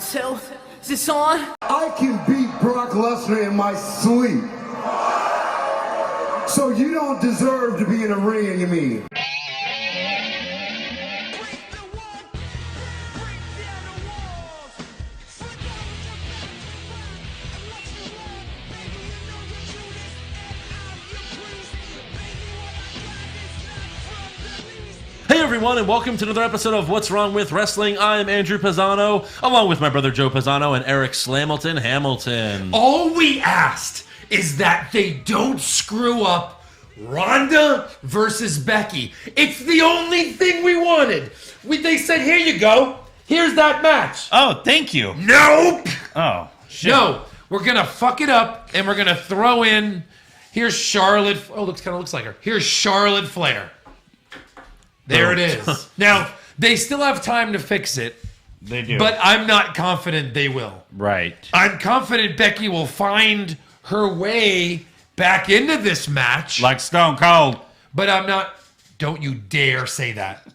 So, is this on? I can beat Brock Lesnar in my sleep. So you don't deserve to be in a ring, you mean? Hey everyone, and welcome to another episode of What's Wrong with Wrestling. I'm Andrew Pisano, along with my brother Joe Pisano and Eric Slamilton Hamilton. All we asked is that they don't screw up Ronda versus Becky. It's the only thing we wanted. They said, here you go. Here's that match. Oh, thank you. Nope. Oh, shit. No, we're going to fuck it up, and we're going to throw in, here's Charlotte. Oh, kind of looks like her. Here's Charlotte Flair. There it is. Now, they still have time to fix it. They do. But I'm not confident they will. Right. I'm confident Becky will find her way back into this match. Like Stone Cold. But I'm not. Don't you dare say that.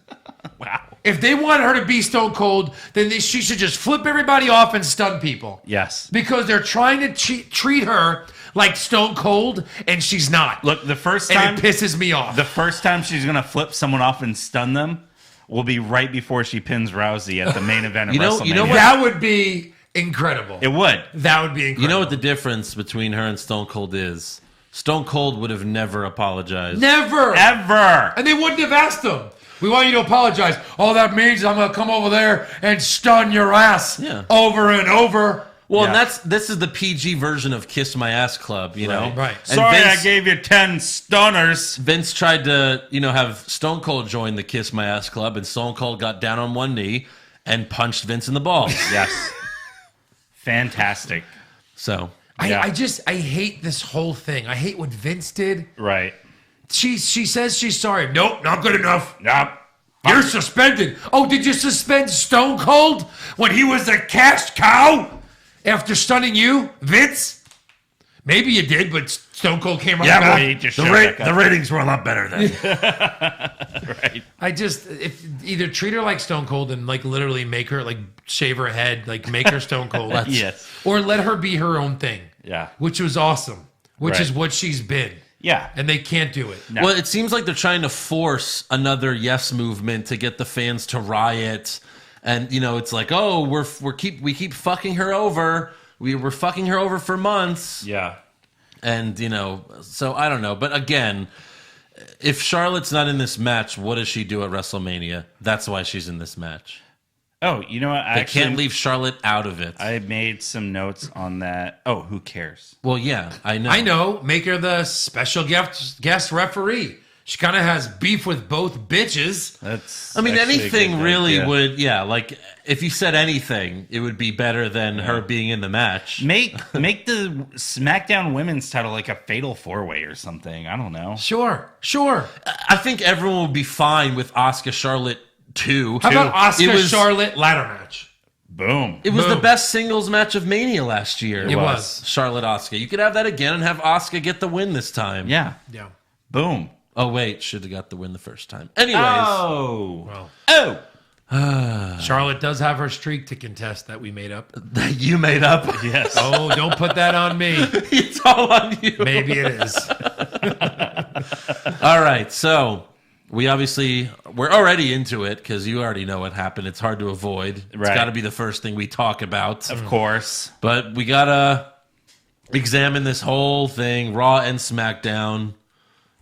Wow. If they want her to be Stone Cold, then she should just flip everybody off and stun people. Yes. Because they're trying to treat her like Stone Cold, and she's not. Look, the first time... And it pisses me off. The first time she's going to flip someone off and stun them will be right before she pins Rousey at the main event of WrestleMania. You know what? That would be incredible. It would. That would be incredible. You know what the difference between her and Stone Cold is? Stone Cold would have never apologized. Never. Ever. And they wouldn't have asked him. We want you to apologize. All that means I'm going to come over there and stun your ass over and over. Well, and this is the PG version of Kiss My Ass Club, you know? Right. And Sorry, I gave you 10 stunners. Vince tried to, have Stone Cold join the Kiss My Ass Club, and Stone Cold got down on one knee and punched Vince in the balls. Yes. Fantastic. So, I hate this whole thing. I hate what Vince did. Right. She says she's sorry. Nope, not good enough. Nope. You're suspended. Oh, did you suspend Stone Cold when he was a cash cow after stunning you, Vince? Maybe you did, but Stone Cold came right back. Well, the ratings were a lot better then. Right. If either treat her like Stone Cold and literally make her shave her head, make her Stone Cold. Yes. Or let her be her own thing. Yeah. Which was awesome. Which is what she's been. Yeah. And they can't do it. No. Well, it seems like they're trying to force another yes movement to get the fans to riot. And, it's like, oh, we keep fucking her over. We were fucking her over for months. Yeah. And, so I don't know. But again, if Charlotte's not in this match, what does she do at WrestleMania? That's why she's in this match. Oh, you know what? They can't leave Charlotte out of it. I made some notes on that. Oh, who cares? Well, yeah, I know. I know. Make her the special guest referee. She kind of has beef with both bitches. That's. Anything really would. Yeah, if you said anything, it would be better than her being in the match. Make the SmackDown Women's title like a fatal 4-way or something. I don't know. Sure. I think everyone would be fine with Asuka Charlotte 2. How about Asuka Charlotte ladder match? Boom. It was the best singles match of Mania last year. It was. Charlotte Asuka. You could have that again and have Asuka get the win this time. Yeah. Boom. Oh, wait. Should have got the win the first time. Anyways. Oh. Well. Charlotte does have her streak to contest that we made up. That you made up? Yes. Oh, don't put that on me. It's all on you. Maybe it is. All right. So we're already into it because you already know what happened. It's hard to avoid. It's got to be the first thing we talk about. Of course. But we got to examine this whole thing, Raw and SmackDown,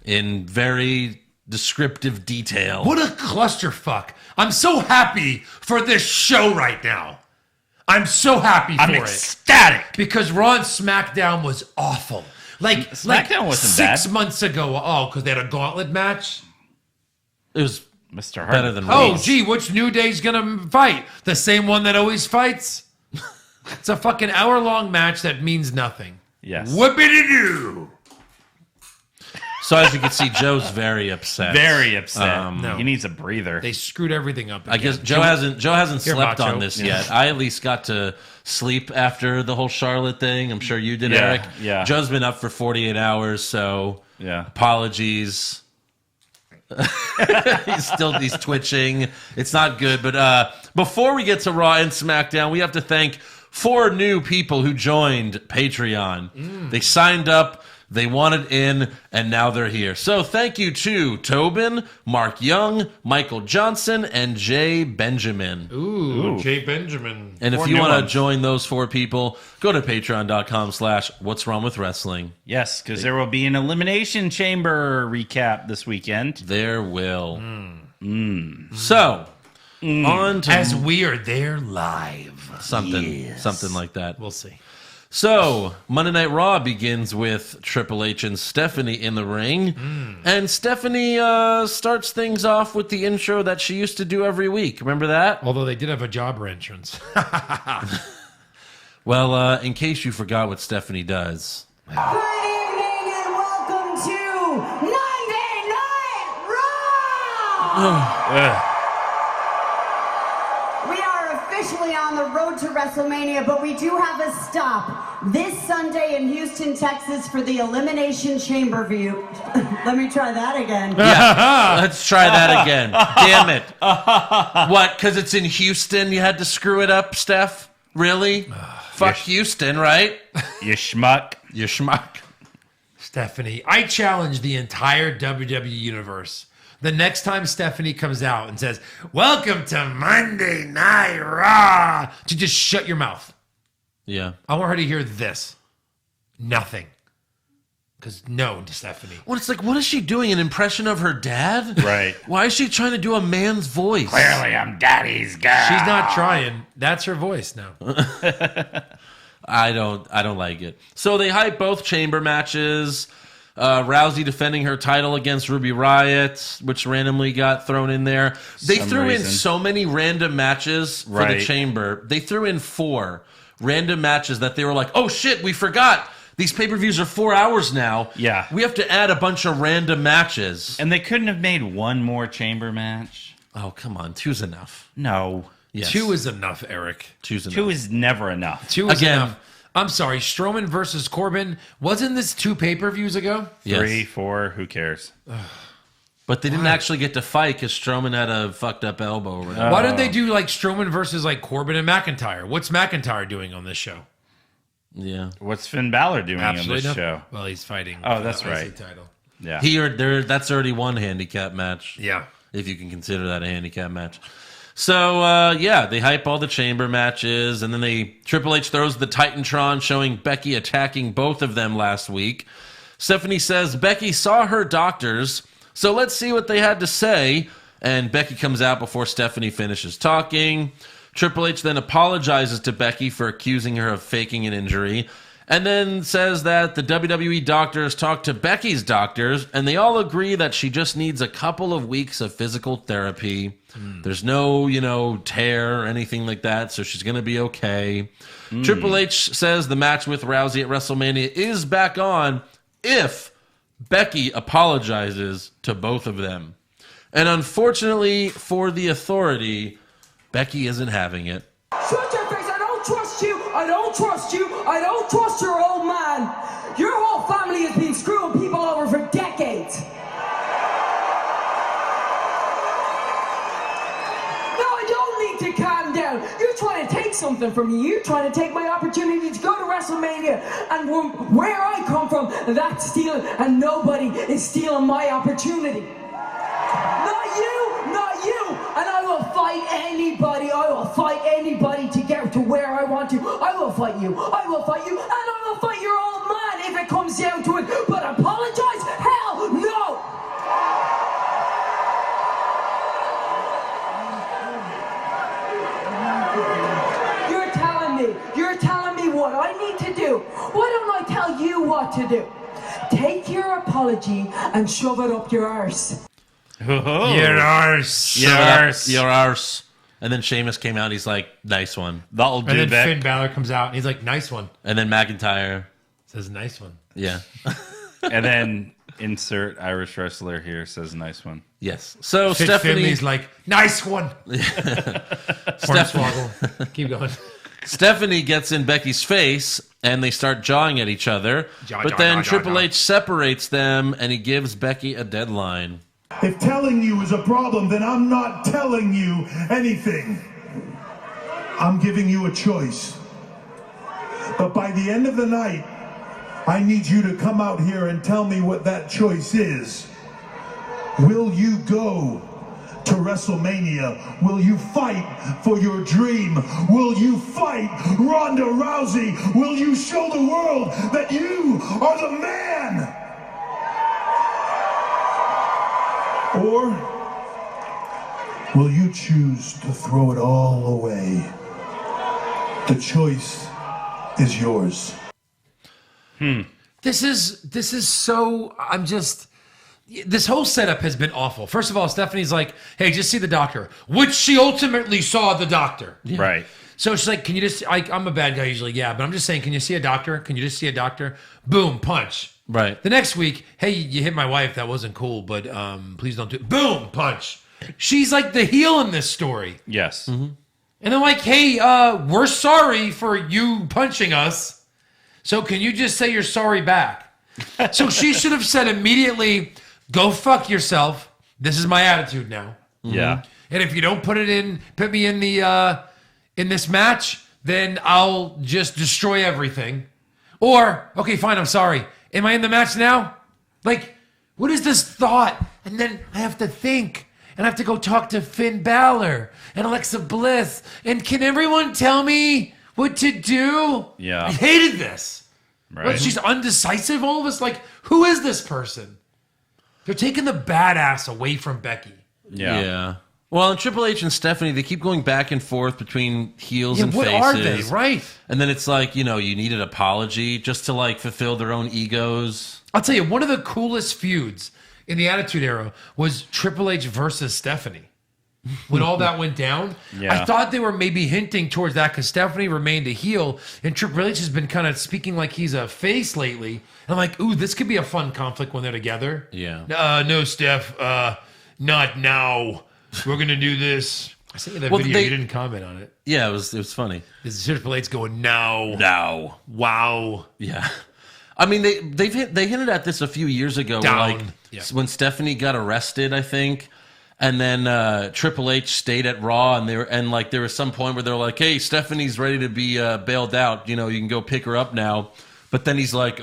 in very descriptive detail. What a clusterfuck. I'm so happy for this show right now. I'm so happy for I'm ecstatic. Because Raw and SmackDown was awful. SmackDown wasn't 6 bad. months ago. Oh, because they had a gauntlet match? It was Mr. Hart. better than Oh, Reigns. gee, which New Day's going to fight? The same one that always fights? It's a fucking hour-long match that means nothing. Yes. Whoopity-doo. So as you can see, Joe's very upset. Very upset. No. He needs a breather. They screwed everything up again. I guess Joe hasn't Here, slept Macho. on this yet. I at least got to sleep after the whole Charlotte thing. I'm sure you did, Eric. Yeah. Joe's been up for 48 hours, so Yeah. apologies. He's twitching. It's not good. But before we get to Raw and SmackDown, we have to thank 4 new people who joined Patreon. They signed up, they wanted in, and now they're here. So thank you to Tobin, Mark Young, Michael Johnson, and Jay Benjamin. Ooh. Jay Benjamin. And if 4 you new want to ones. join those 4 people, go to patreon.com/What's Wrong With Wrestling. Yes, because there will be an Elimination Chamber recap this weekend. There will. So, on to As we are there live. something like that. We'll see. So, Monday Night Raw begins with Triple H and Stephanie in the ring. And Stephanie starts things off with the intro that she used to do every week. Remember that? Although they did have a jobber entrance. Well, in case you forgot what Stephanie does. Good evening and welcome to Monday Night Raw! We are officially on the road to WrestleMania, but we do have a stop this Sunday in Houston, Texas for the Elimination Chamber view. Let me try that again. Yeah, let's try that again. Damn it. What, because it's in Houston, you had to screw it up, Steph? Really? Fuck Houston, right? You schmuck. You schmuck. Stephanie, I challenge the entire WWE universe. The next time Stephanie comes out and says, "Welcome to Monday Night Raw," to just shut your mouth. Yeah. I want her to hear this. Nothing. Because no, Stephanie. Well, it's like, what is she doing? An impression of her dad? Right. Why is she trying to do a man's voice? Clearly, I'm daddy's girl. She's not trying. That's her voice now. I don't like it. So they hype both chamber matches. Rousey defending her title against Ruby Riott, which randomly got thrown in there. They threw in so many random matches for the chamber. They threw in 4 random matches that they were like, oh shit, we forgot. These pay-per-views are 4 hours now. Yeah. We have to add a bunch of random matches. And they couldn't have made one more chamber match? Oh, come on. 2's enough. No. Yes. 2 is enough, Eric. 2's enough. 2 is never enough. 2 is Again. enough. I'm sorry, Strowman versus Corbin. Wasn't this 2 pay-per-views ago? Yes. 3, 4, who cares? But they didn't actually get to fight because Strowman had a fucked up elbow or whatever. Why didn't they do like Strowman versus like Corbin and McIntyre? What's McIntyre doing on this show? Yeah. What's Finn Balor doing on this nothing. show? Well, he's fighting. Oh, that's for the right. IC title. Yeah. That's already one handicap match. Yeah. If you can consider that a handicap match. So, they hype all the chamber matches, and then Triple H throws the Titantron showing Becky attacking both of them last week. Stephanie says Becky saw her doctors, so let's see what they had to say. And Becky comes out before Stephanie finishes talking. Triple H then apologizes to Becky for accusing her of faking an injury, and then says that the WWE doctors talked to Becky's doctors, and they all agree that she just needs a couple of weeks of physical therapy. There's no, tear or anything like that, so she's going to be okay. Triple H says the match with Rousey at WrestleMania is back on if Becky apologizes to both of them. And unfortunately for the Authority, Becky isn't having it. Shut your face! I don't trust you! I don't trust you! I don't trust your old man! Your whole family has been screwing people over for decades! No, I don't need to calm down! You're trying to take something from me. You're trying to take my opportunity to go to WrestleMania. And from where I come from, that's stealing, and nobody is stealing my opportunity. Not you! Not you! And I will fight anybody. I will fight anybody to get to where I want to. I will fight you. I will fight you. And I will fight your old man if it comes down to it. But apologize? Hell no! You're telling me what I need to do. Why don't I tell you what to do? Take your apology and shove it up your arse. Oh. Your arse. Your arse. And then Sheamus came out. He's like, nice one. That'll do, And then Beck. Finn Balor comes out and he's like, nice one. And then McIntyre. Says nice one. Yeah. And then insert Irish wrestler here says nice one. Yes. So Fit Stephanie. Finley's like, nice one. Steph- Keep going. Stephanie gets in Becky's face and they start jawing at each other. But then Triple H separates them and he gives Becky a deadline. If telling you is a problem, then I'm not telling you anything. I'm giving you a choice. But by the end of the night, I need you to come out here and tell me what that choice is. Will you go to WrestleMania? Will you fight for your dream? Will you fight Ronda Rousey? Will you show the world that you are the man? Or will you choose to throw it all away? The choice is yours. This is so, this whole setup has been awful. First of all, Stephanie's like, hey, just see the doctor, which she ultimately saw the doctor. Yeah. Right. So she's like, can you just, I'm a bad guy usually, yeah, but I'm just saying, can you see a doctor? Can you just see a doctor? Boom, punch. Right. The next week, hey, you hit my wife, that wasn't cool, but please don't do it. Boom, punch. She's like the heel in this story. Yes. Mm-hmm. And they're like, hey, we're sorry for you punching us. So can you just say you're sorry back? So she should have said immediately, go fuck yourself. This is my attitude now. Yeah. And if you don't put me in the in this match, then I'll just destroy everything. Or, okay, fine, I'm sorry. Am I in the match now? Like, what is this thought? And then I have to think. And I have to go talk to Finn Balor and Alexa Bliss. And can everyone tell me what to do? Yeah. I hated this. Right. Like, she's undecisive, all of us. Like, who is this person? They're taking the badass away from Becky. Yeah. Well, and Triple H and Stephanie, they keep going back and forth between heels and what faces. are they? Right. And then it's like, you need an apology just to like fulfill their own egos. I'll tell you, one of the coolest feuds in the Attitude Era was Triple H versus Stephanie. When all that went down, I thought they were maybe hinting towards that because Stephanie remained a heel and Triple H has been kind of speaking like he's a face lately. And I'm like, ooh, this could be a fun conflict when they're together. Yeah. No, Steph, not now. We're going to do this. I sent you that video. You didn't comment on it. Yeah, it was funny. This is Triple H going, no. No. Wow. Yeah. I mean, they hinted at this a few years ago. When Stephanie got arrested, I think. And then Triple H stayed at Raw, and there was some point where they were like, "Hey, Stephanie's ready to be bailed out. You can go pick her up now." But then he's like,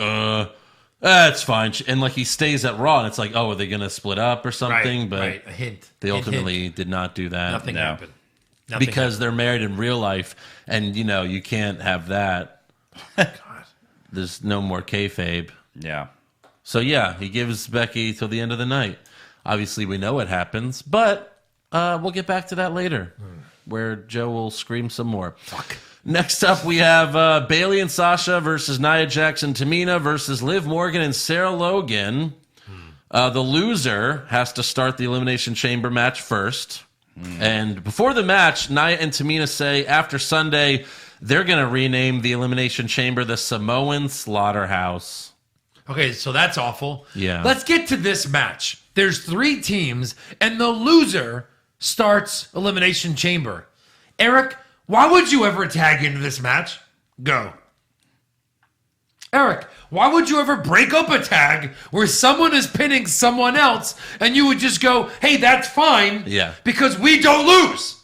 "It's fine." And like he stays at Raw, and it's like, "Oh, are they gonna split up or something?" But a hint. They ultimately did not do that. Nothing happened. Because they're married in real life, and you can't have that. God, there's no more kayfabe. Yeah. So yeah, he gives Becky till the end of the night. Obviously, we know what happens, but we'll get back to that later, where Joe will scream some more. Fuck. Next up, we have Bayley and Sasha versus Nia Jax and Tamina versus Liv Morgan and Sarah Logan. The loser has to start the Elimination Chamber match first. And before the match, Nia and Tamina say after Sunday, they're going to rename the Elimination Chamber the Samoan Slaughterhouse. Okay, so that's awful. Yeah. Let's get to this match. There's 3 teams, and the loser starts Elimination Chamber. Eric, why would you ever tag into this match? Go. Eric, why would you ever break up a tag where someone is pinning someone else, and you would just go, hey, that's fine, because we don't lose?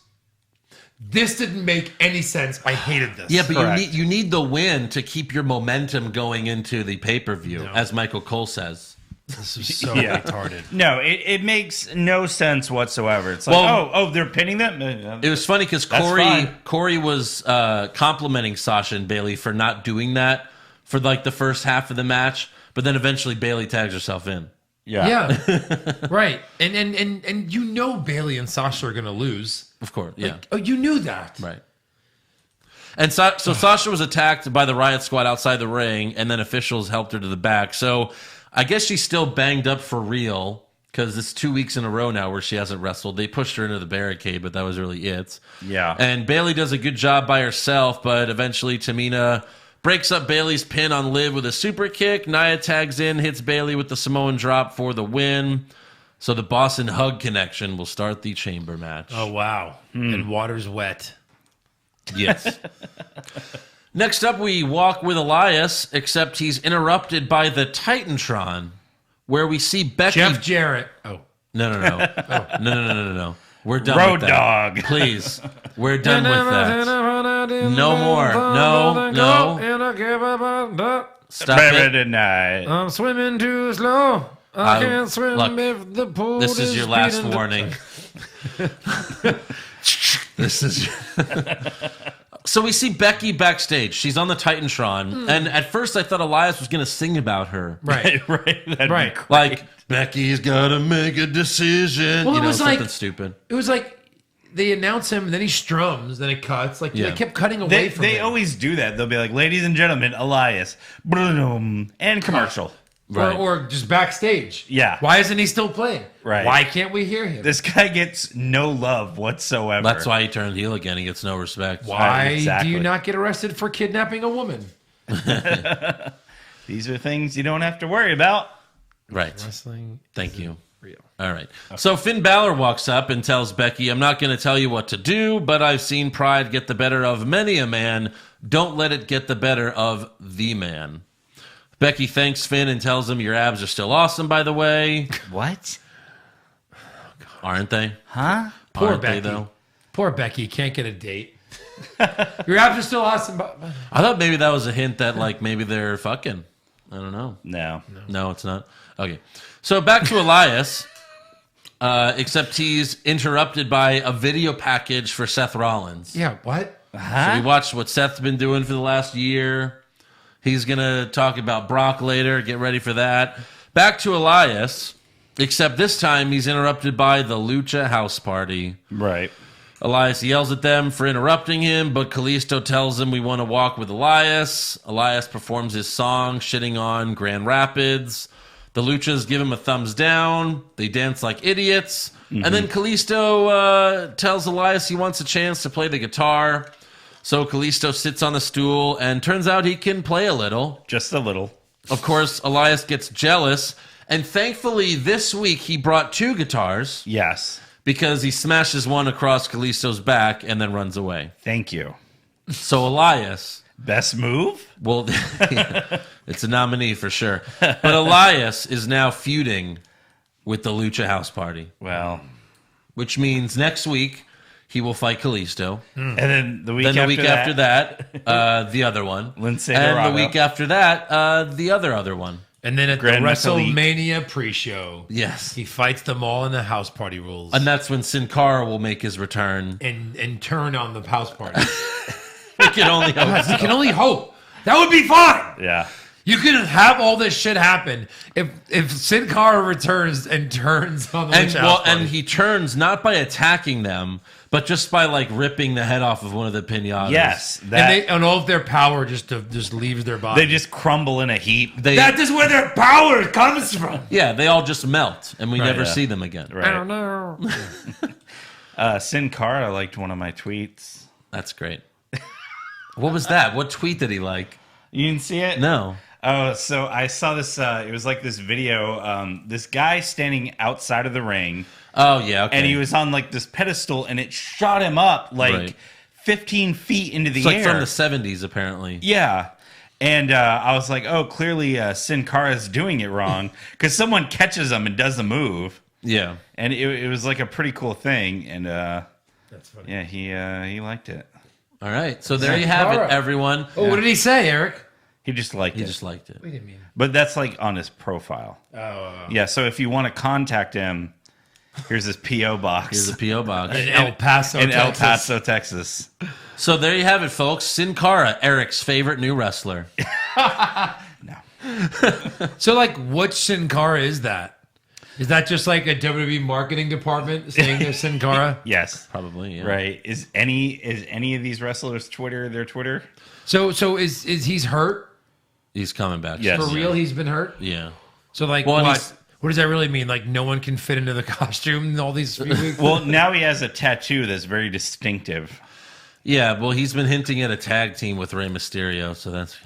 This didn't make any sense. I hated this. Yeah, but you need the win to keep your momentum going into the pay-per-view, as Michael Cole says. This is so retarded. No, it makes no sense whatsoever. It's like, they're pinning them? It was funny because Corey was complimenting Sasha and Bayley for not doing that for like the first half of the match, but then eventually Bayley tags herself in. Yeah. Right. And Bayley and Sasha are going to lose. Of course, yeah. Like, you knew that. Right. And so Sasha was attacked by the Riott Squad outside the ring, and then officials helped her to the back. So I guess she's still banged up for real because it's 2 weeks in a row now where she hasn't wrestled. They pushed her into the barricade, but that was really it. Yeah. And Bayley does a good job by herself, but eventually Tamina breaks up Bayley's pin on Liv with a super kick. Nia tags in, hits Bayley with the Samoan drop for the win. So the Boston Hug Connection will start the chamber match. Oh, wow. And water's wet. Yes. Next up, we walk with Elias, except he's interrupted by the Titantron, where we see Becky... Jeff Jarrett. Oh. No. We're done Road with that. dog. Please. We're done with that. No more. No. Stop it. Tonight. I'm swimming too slow. I can't swim look, if the pool This is your last beating warning. This is. So we see Becky backstage. She's on the Titantron, and at first I thought Elias was going to sing about her. Right. That'd Right. be great. Like, Becky's got to make a decision. Well, you it know, was something like- stupid. It was like they announce him, then he strums, then it cuts. Like Yeah. they kept cutting away from They him. always do that. They'll be like, ladies and gentlemen, Elias. Boom. And commercial. Right. Or just backstage. Yeah. Why isn't he still playing? Right. Why can't we hear him? This guy gets no love whatsoever. That's why he turned heel again. He gets no respect. Why Exactly. do you not get arrested for kidnapping a woman? These are things you don't have to worry about. Right. Wrestling. Thank you. Real. All right. So Finn Balor walks up and tells Becky, I'm not going to tell you what to do, but I've seen pride get the better of many a man. Don't let it get the better of the man. Becky thanks Finn and tells him, your abs are still awesome, by the way. What? Aren't they? Huh? Poor Aren't they, Becky. though? Poor Becky can't get a date. Your abs are still awesome. I thought maybe that was a hint that, like, maybe they're fucking. I don't know. No. No, it's not. Okay. So back to Elias, except he's interrupted by a video package for Seth Rollins. Yeah, what? So we watched what Seth's been doing for the last year. He's going to talk about Brock later. Get ready for that. Back to Elias, except this time he's interrupted by the Lucha house party. Right. Elias yells at them for interrupting him, but Kalisto tells him we want to walk with Elias. Elias performs his song, shitting on Grand Rapids. The Luchas give him a thumbs down. They dance like idiots. And then Kalisto tells Elias he wants a chance to play the guitar. So Kalisto sits on the stool, and turns out he can play a little. Just a little. Of course, Elias gets jealous, and thankfully this week he brought two guitars Yes. because he smashes one across Kalisto's back and then runs away. Thank you. So Elias, Best move? well, it's a nominee for sure. But Elias is now feuding with the Lucha House Party, Well. which means next week he will fight Kalisto. And then the week Then the after week after that, the other one. Lindsay and Dorado. the week after that, the other one. And then at Grand the Metalik. WrestleMania pre-show, Yes. he fights them all in the house party rules. And that's when Sin Cara will make his return. and turn on the house party. We can only hope. You can only hope. That would be fine. Yeah. You can have all this shit happen if Sin Cara returns and turns on the And Lucha well, house party. and he turns not by attacking them, but just by like ripping the head off of one of the pinatas. Yes. and all of their power just leaves their body. They just crumble in a heap. That is where their power comes from. Yeah, they all just melt, and we never yeah. see them again. I don't know. Sin Cara liked one of my tweets. That's great. What was that? What tweet did he like? You didn't see it? No. Oh, so I saw this. It was like this video. This guy standing outside of the ring, Oh yeah, okay. and he was on like this pedestal, and it shot him up like Right. 15 feet into the it's like air. from the 70s, apparently. Yeah. And I was like, oh, clearly Sin Cara's doing it wrong because someone catches him and does the move, Yeah. and it was like a pretty cool thing. And That's funny. yeah, he liked it. All right. So there you have it, Cara. everyone. Oh, what did he say, Eric? He just liked He it. just liked it. We didn't mean. But that's like on his profile. Oh, Yeah, so if you want to contact him, here's his P.O. box Here's a P.O. box. in El Paso, in El Texas. Paso, Texas. So there you have it, folks. Sin Cara, Eric's favorite new wrestler. So, like, what Sin Cara is that? Is that just like a WWE marketing department saying they're Sin Cara? Yes. Probably, yeah. Right. Is any of these wrestlers Twitter their Twitter? So is he's hurt? He's coming back. Yes. For real, he's been hurt? Yeah. So, like, Well, and what? he's- What does that really mean? Like, no one can fit into the costume in all these few weeks? Well, now he has a tattoo that's very distinctive. Yeah, well, he's been hinting at a tag team with Rey Mysterio, so that's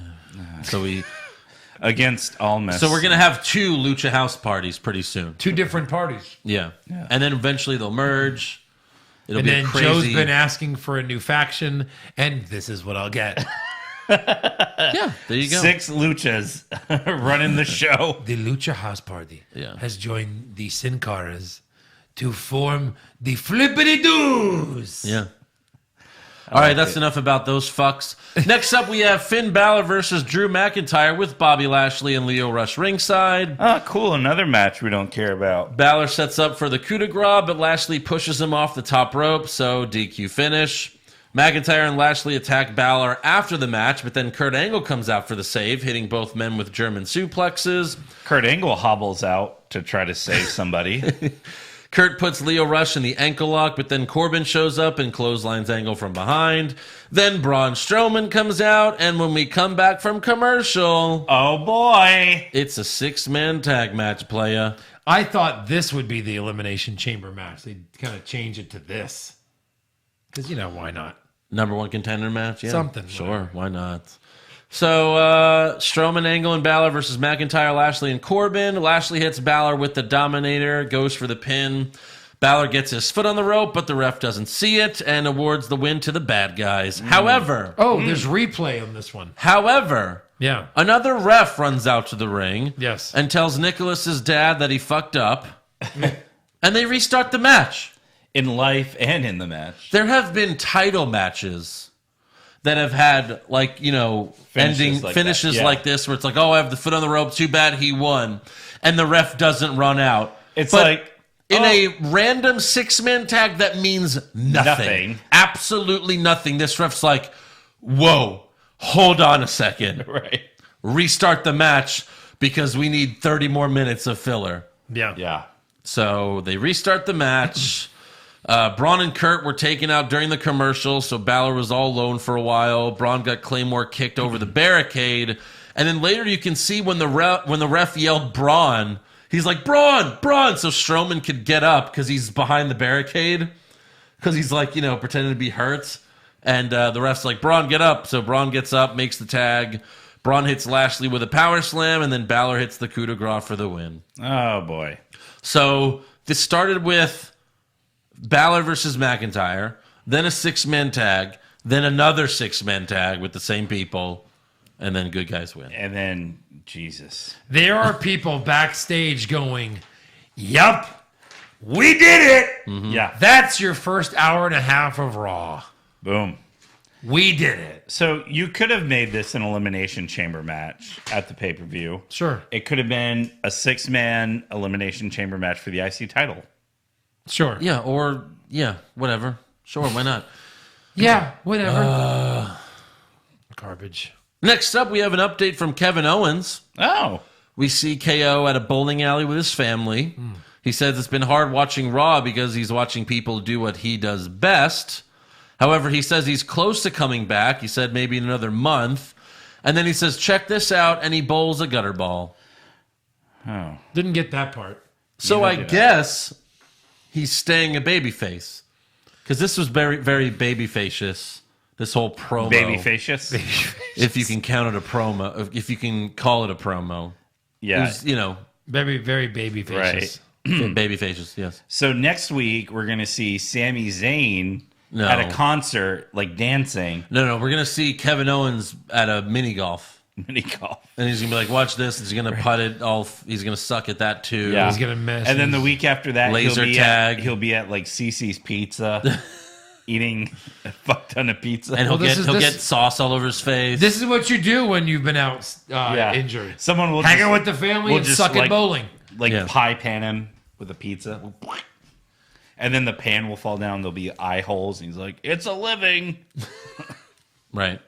Against all mess. so we're gonna have two Lucha House parties pretty soon. Two different parties. Yeah, and then eventually they'll merge. It'll And be then a crazy. Joe's been asking for a new faction, and this is what I'll get. Yeah, there you go. 6 luchas running the show. The Lucha House Party Yeah. has joined the Sin Caras to form the flippity-doos. Yeah. All right, that's enough about those fucks. Next up, we have Finn Balor versus Drew McIntyre with Bobby Lashley and Lio Rush ringside. Oh, cool. Another match we don't care about. Balor sets up for the coup de grace, but Lashley pushes him off the top rope, so DQ finish. McIntyre and Lashley attack Balor after the match, but then Kurt Angle comes out for the save, hitting both men with German suplexes. Kurt Angle hobbles out to try to save somebody. Kurt puts Lio Rush in the ankle lock, but then Corbin shows up and clotheslines Angle from behind. Then Braun Strowman comes out, and when we come back from commercial... Oh, boy. It's a 6-man tag match, playa. I thought this would be the Elimination Chamber match. They'd kind of change it to this. Because, why not? Number 1 contender match? Yeah. Something. Sure, whatever. why not? So, Strowman, Angle, and Balor versus McIntyre, Lashley, and Corbin. Lashley hits Balor with the Dominator, goes for the pin. Balor gets his foot on the rope, but the ref doesn't see it and awards the win to the bad guys. However... Oh, there's replay on this one. However... Yeah. Another ref runs out to the ring. Yes. And tells Nicholas's dad that he fucked up. And they restart the match. In life and in the match. There have been title matches that have had, finishes like this, where it's like, oh, I have the foot on the rope, too bad he won. And the ref doesn't run out. It's in a random 6-man tag, that means nothing. Absolutely nothing. This ref's like, whoa, hold on a second. Right. Restart the match because we need 30 more minutes of filler. Yeah. Yeah. So they restart the match. Braun and Kurt were taken out during the commercial, so Balor was all alone for a while. Braun got Claymore kicked over the barricade. And then later you can see when the ref yelled Braun, he's like, Braun, Braun! So Strowman could get up because he's behind the barricade. Because he's pretending to be hurt. And the ref's like, Braun, get up. So Braun gets up, makes the tag. Braun hits Lashley with a power slam, and then Balor hits the coup de grace for the win. Oh, boy. So this started with Balor versus McIntyre, then a 6-man tag, then another 6-man tag with the same people, and then good guys win. And then, Jesus. There are people backstage going, yup, we did it. Mm-hmm. Yeah. That's your first hour and a half of Raw. Boom. We did it. So you could have made this an Elimination Chamber match at the pay-per-view. Sure. It could have been a 6-man Elimination Chamber match for the IC title. Sure. Yeah, or, whatever. Sure, why not? Yeah, whatever. Garbage. Next up, we have an update from Kevin Owens. Oh. We see KO at a bowling alley with his family. He says it's been hard watching Raw because he's watching people do what he does best. However, he says he's close to coming back. He said maybe in another month. And then he says, check this out, and he bowls a gutter ball. Oh. Didn't get that part. So I guess he's staying a babyface. Because this was very, very babyfacious, this whole promo. Babyfacious? If you can count it a promo. If you can call it a promo. Yeah. It was, Very, very baby faces. Right. Babyfacious, yes. So next week, we're going to see Sami Zayn at a concert, dancing. No, we're going to see Kevin Owens at a mini golf. Mini golf. And he's going to be like, watch this. He's going to putt it all. He's going to suck at that too. Yeah. He's going to miss. And then the week after that, laser tag. He'll be at Cece's Pizza, eating a fuck ton of pizza. And he'll get sauce all over his face. This is what you do when you've been out injured. Someone will hang out with the family and suck at bowling. Pie pan him with a pizza. And then the pan will fall down. There'll be eye holes. And he's like, it's a living. Right.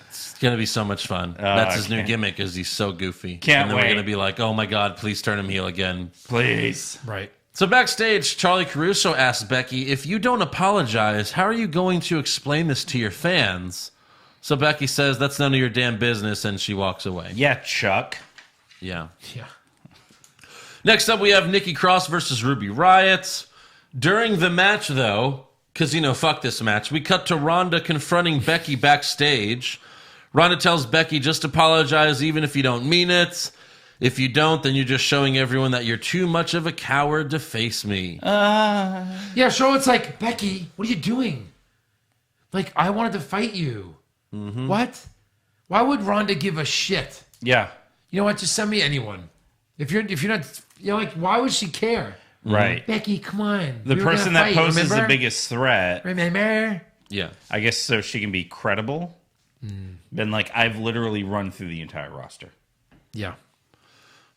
It's going to be so much fun. That's his new gimmick is he's so goofy. Can't and then wait. we're going to be like, oh my God, please turn him heel again. Please. Right. So backstage, Charlie Caruso asks Becky, if you don't apologize, how are you going to explain this to your fans? So Becky says, that's none of your damn business, and she walks away. Yeah, Chuck. Yeah. Yeah. Next up, we have Nikki Cross versus Ruby Riott. During the match, though, because, fuck this match, we cut to Ronda confronting Becky backstage. Ronda tells Becky, just apologize even if you don't mean it. If you don't, then you're just showing everyone that you're too much of a coward to face me. Yeah, so it's like, Becky, what are you doing? I wanted to fight you. Mm-hmm. What? Why would Ronda give a shit? Yeah. You know what? Just send me anyone. If you're not, why would she care? Right. Becky, come on. The We were person gonna that fight, poses the remember? biggest threat, Remember? Yeah. I guess, so she can be credible. Been like, I've literally run through the entire roster. Yeah.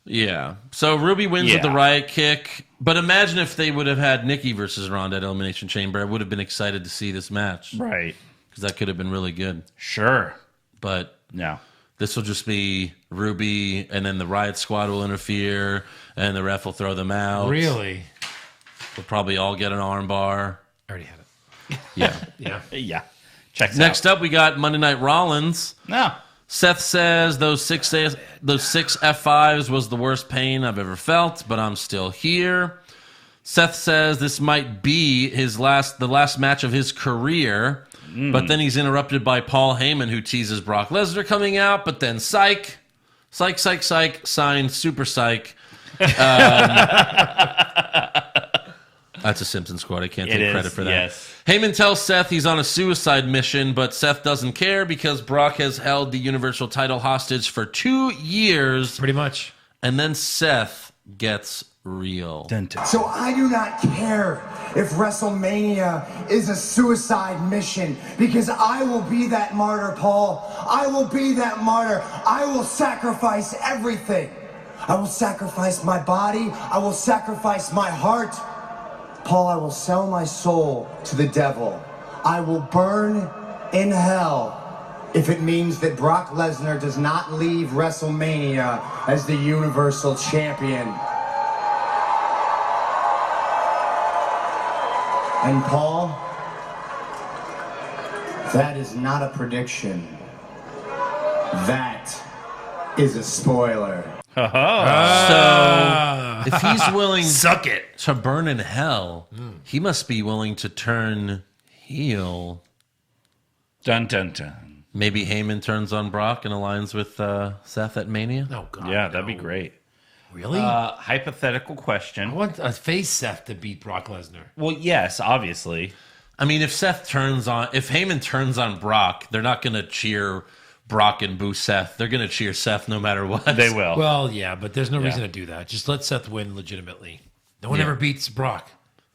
Yeah. So Ruby wins with the Yeah. Riott kick. But imagine if they would have had Nikki versus Ronda at Elimination Chamber. I would have been excited to see this match. Right. Because that could have been really good. Sure. But No. this will just be Ruby, and then the Riott Squad will interfere, and the ref will throw them out. Really? We'll probably all get an arm bar. I already had it. Yeah. Yeah. Yeah. Checks Next out. up, we got Monday Night Rollins. No. Seth says those six F5s was the worst pain I've ever felt, but I'm still here. Seth says this might be the last match of his career, but then he's interrupted by Paul Heyman, who teases Brock Lesnar coming out, but then psych, signed super psych. That's a Simpsons quote. I can't take credit for that. Yes. Heyman tells Seth he's on a suicide mission, but Seth doesn't care because Brock has held the Universal title hostage for 2 years. Pretty much. And then Seth gets real. So I do not care if WrestleMania is a suicide mission, because I will be that martyr, Paul. I will be that martyr. I will sacrifice everything. I will sacrifice my body. I will sacrifice my heart. Paul, I will sell my soul to the devil. I will burn in hell if it means that Brock Lesnar does not leave WrestleMania as the Universal Champion. And Paul, that is not a prediction. That is a spoiler. So if he's willing Suck it. to burn in hell, he must be willing to turn heel. Dun, dun, dun. Maybe Heyman turns on Brock and aligns with Seth at Mania. Oh, God. Yeah, that'd be no. great. Really? Hypothetical I question. want a face Seth to beat Brock Lesnar. Well, yes, obviously. I mean, if Heyman turns on Brock, they're not going to cheer Brock and boo Seth. They're going to cheer Seth no matter what. They will. Well, yeah, but there's no Yeah. reason to do that. Just let Seth win legitimately. No one Yeah. ever beats Brock.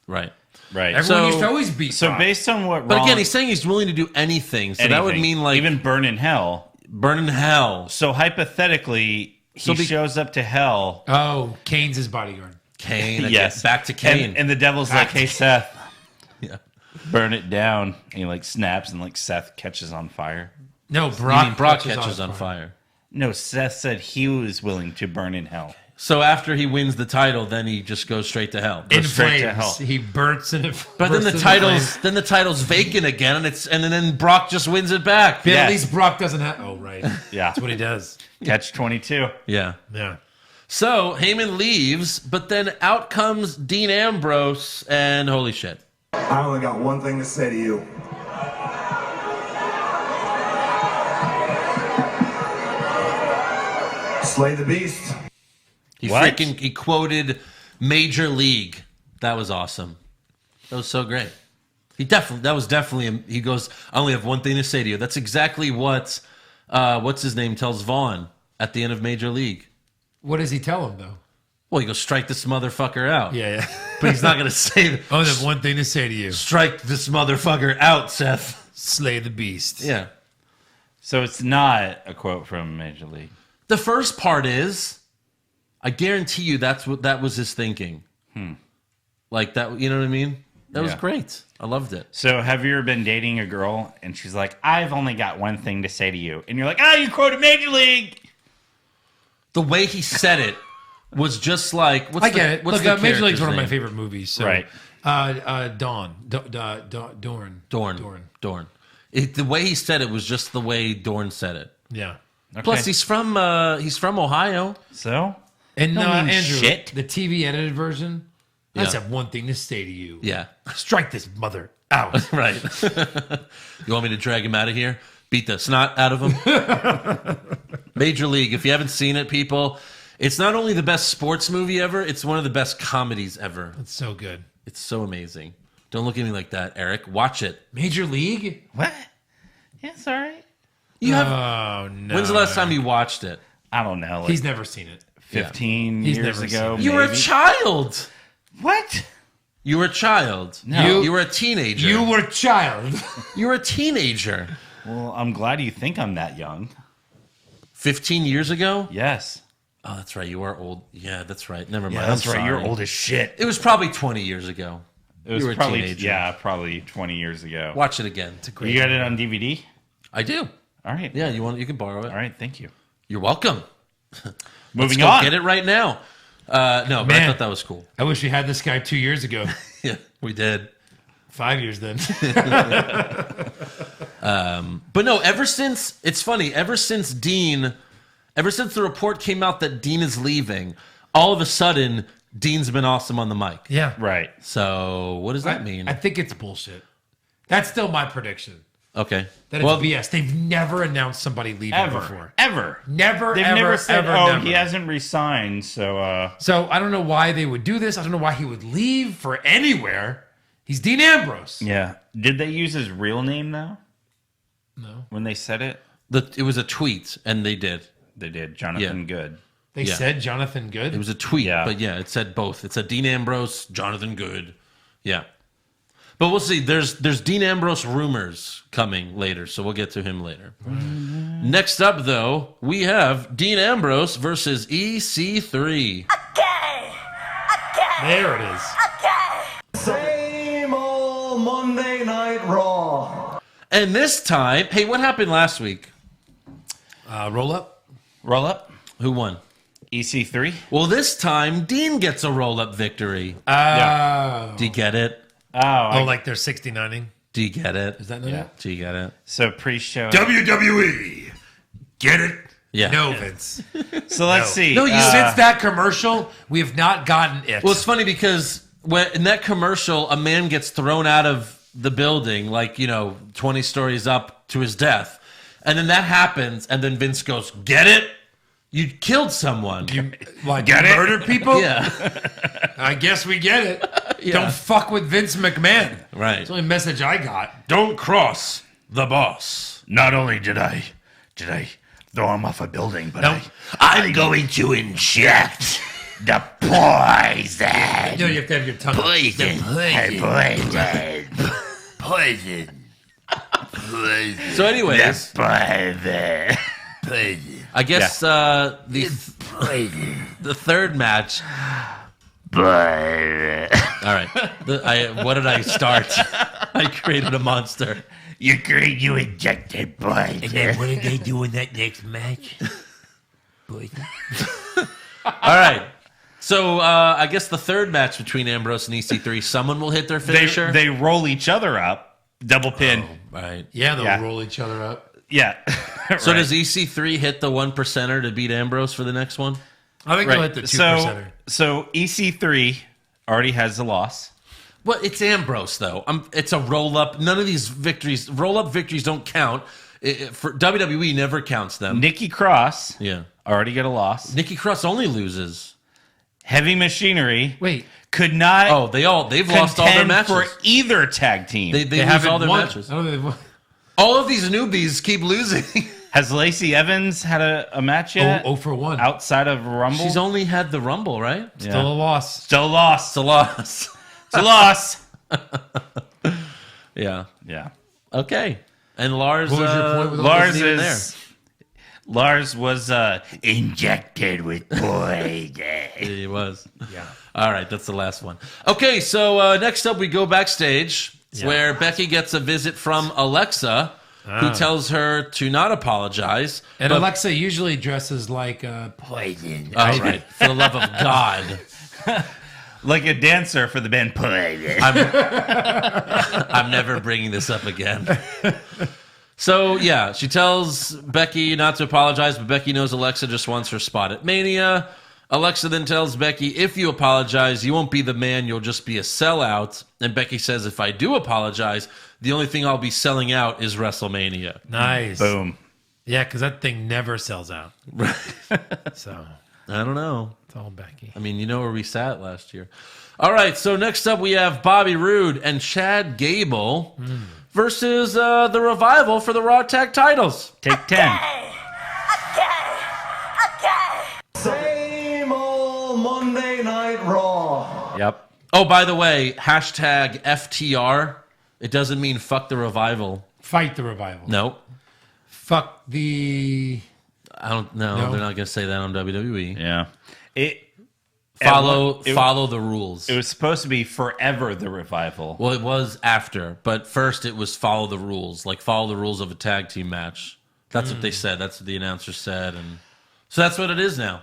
Right. Right. Everyone So- used to always beat So Brock. based on what But again, Rollins- he's saying he's willing to do anything. So that would anything, mean like even burn in hell. burn in hell. So hypothetically, he shows up to hell. Oh, Kane's his bodyguard. Kane. Yes. Back to Kane. And the devil's like, hey, Seth, yeah. burn it down. And he like snaps and like Seth catches on fire. No, I Brock, mean, Brock catches on fire. No, Seth said he was willing to burn in hell. So after he wins the title, then he just goes straight to hell. In straight to flames. hell. He burns in it. But then the title's vacant again, and then Brock just wins it back. But Yes. at least Brock doesn't have. Oh, right. Yeah. That's what he does. Catch 22. Yeah. Yeah. So Heyman leaves, but then out comes Dean Ambrose, and holy shit. I only got one thing to say to you. Slay the beast. What? He quoted Major League. That was awesome. That was so great. He goes, I only have one thing to say to you. That's exactly what what's his name tells Vaughn at the end of Major League. What does he tell him, though? Well, he goes, strike this motherfucker out. Yeah. But he's not going to say, I only have one thing to say to you. strike this motherfucker out, Seth. Slay the beast. Yeah. So it's not a quote from Major League. The first part is, I guarantee you that was his thinking. Like that, you know what I mean? That was Yeah. great. I loved it. So have you ever been dating a girl and she's like, I've only got one thing to say to you. And you're like, you quoted Major League. The way he said it was just like, I get it. What's Look, the Major League's character's one of my name? favorite movies. So, Right. Dorn. Dorn. The way he said it was just the way Dorn said it. Yeah. Plus, he's from Ohio. So? And Don't mean Andrew, shit. the TV edited version, I just Yeah. have one thing to say to you. Yeah, Strike this mother out. right. You want me to drag him out of here? Beat the snot out of him? Major League. If you haven't seen it, people, it's not only the best sports movie ever, it's one of the best comedies ever. It's so good. It's so amazing. Don't look at me like that, Eric. Watch it. Major League? What? Yeah, sorry. You have. Oh, no. When's the last time you watched it? I don't know. Like He's never seen it. 15 He's years never ago. seen You were a maybe? child. What? You were a child. No. You were a teenager. You were a child. You were a teenager. Well, I'm glad you think I'm that young. 15 years ago? Yes. Oh, that's right. You are old. Yeah, that's right. Never mind. Yeah, that's I'm right. You're sorry. old as shit. It was probably 20 years ago. It was you were probably a teenager. yeah, probably 20 years ago. Watch it again. It's a great You got it on DVD? I do. All right. Yeah, you can borrow it. All right. Thank you. You're welcome. Moving Go on. get it right now. No, but I Man. thought that was cool. I wish we had this guy 2 years ago. Yeah, we did. 5 years then. But no, it's funny, ever since the report came out that Dean is leaving, all of a sudden, Dean's been awesome on the mic. Yeah. Right. So what does that mean? I think it's bullshit. That's still my prediction. Okay. That it's BS. They've never announced somebody leaving before. Ever. Never, They've ever, never said, ever, oh, never. he hasn't resigned, so... So I don't know why they would do this. I don't know why he would leave for anywhere. He's Dean Ambrose. Yeah. Did they use his real name, though? No. When they said it? It was a tweet, and they did. They did. Jonathan Yeah. Good. They said Jonathan Good. It was a tweet, Yeah. but yeah, it said both. It said Dean Ambrose, Jonathan Good. Yeah. But we'll see. There's Dean Ambrose rumors coming later, so we'll get to him later. Next up, though, we have Dean Ambrose versus EC3. There it is. Same old Monday Night Raw. And this time, hey, what happened last week? Roll up. Roll up. Who won? EC3. Well, this time, Dean gets a roll-up victory. Oh. Do you get it? Oh, like they're 69ing? Do you get it? Is that no? Yeah. Do you get it? So pre-show. WWE. Get it? Yeah. No, Vince. So let's see. No, Since that commercial, we have not gotten it. Well, it's funny because in that commercial, a man gets thrown out of the building, 20 stories up to his death. And then that happens, and then Vince goes, get it? You killed someone. You murdered people? Yeah. I guess we get it. Yeah. Don't fuck with Vince McMahon. Right. That's the only message I got. Don't cross the boss. Not only did I throw him off a building, but No. I'm going to inject the poison. You have to have your tongue. Poison. Poison. So anyways, Poison. I guess the third match. All right. What did I start? I created a monster. You injected poison. And then what did they do in that next match? Poison. All right. So I guess the third match between Ambrose and EC3, someone will hit their finisher. They roll each other up, double pin. Right. Yeah, they'll Yeah. roll each other up. Yeah. So Right. does EC3 hit the 1%er to beat Ambrose for the next one? I think they'll hit the 2%er. So EC3 already has the loss. Well, it's Ambrose though. It's a roll up. None of these roll up victories don't count. For WWE never counts them. Nikki Cross Yeah. already get a loss. Nikki Cross only loses. Heavy Machinery Wait, could not Oh, they've lost all their contend matches. for either tag team. They lose haven't all their won. matches. I don't think they've won. All of these newbies keep losing. Has Lacey Evans had a match yet? Oh for 1. Outside of Rumble? She's only had the Rumble, right? Still a loss. Still a loss. It's a loss. It's a loss. Yeah. Yeah. Okay. And Lars. What was your point with all Lars wasn't even is. Lars was injected with poison. He was. Yeah. All right, that's the last one. Okay, so next up we go backstage where Becky gets a visit from Alexa, who tells her to not apologize. And but- Alexa usually dresses like Poison. All right, for the love of God. Like a dancer for the band Poison. I'm never bringing this up again. So, yeah, she tells Becky not to apologize, but Becky knows Alexa just wants her spot at Mania. Alexa then tells Becky, if you apologize, you won't be the man, you'll just be a sellout. And Becky says, if I do apologize, the only thing I'll be selling out is WrestleMania. Nice. Boom. Yeah, because that thing never sells out. Right. So I don't know. it's all Becky. I mean, you know where we sat last year. All right, so next up we have Bobby Roode and Chad Gable versus the Revival for the Raw Tag titles. Take 10. Same old Monday Night Raw. Yep. Oh, by the way, hashtag FTR. It doesn't mean fuck the revival. Fight the revival. No. Fuck the... I don't know. No. They're not going to say that on WWE. Yeah. Follow the rules. It was supposed to be forever the revival. Well, it was after, but first it was follow the rules, like follow the rules of a tag team match. That's what they said. That's what the announcer said, and so that's what it is now.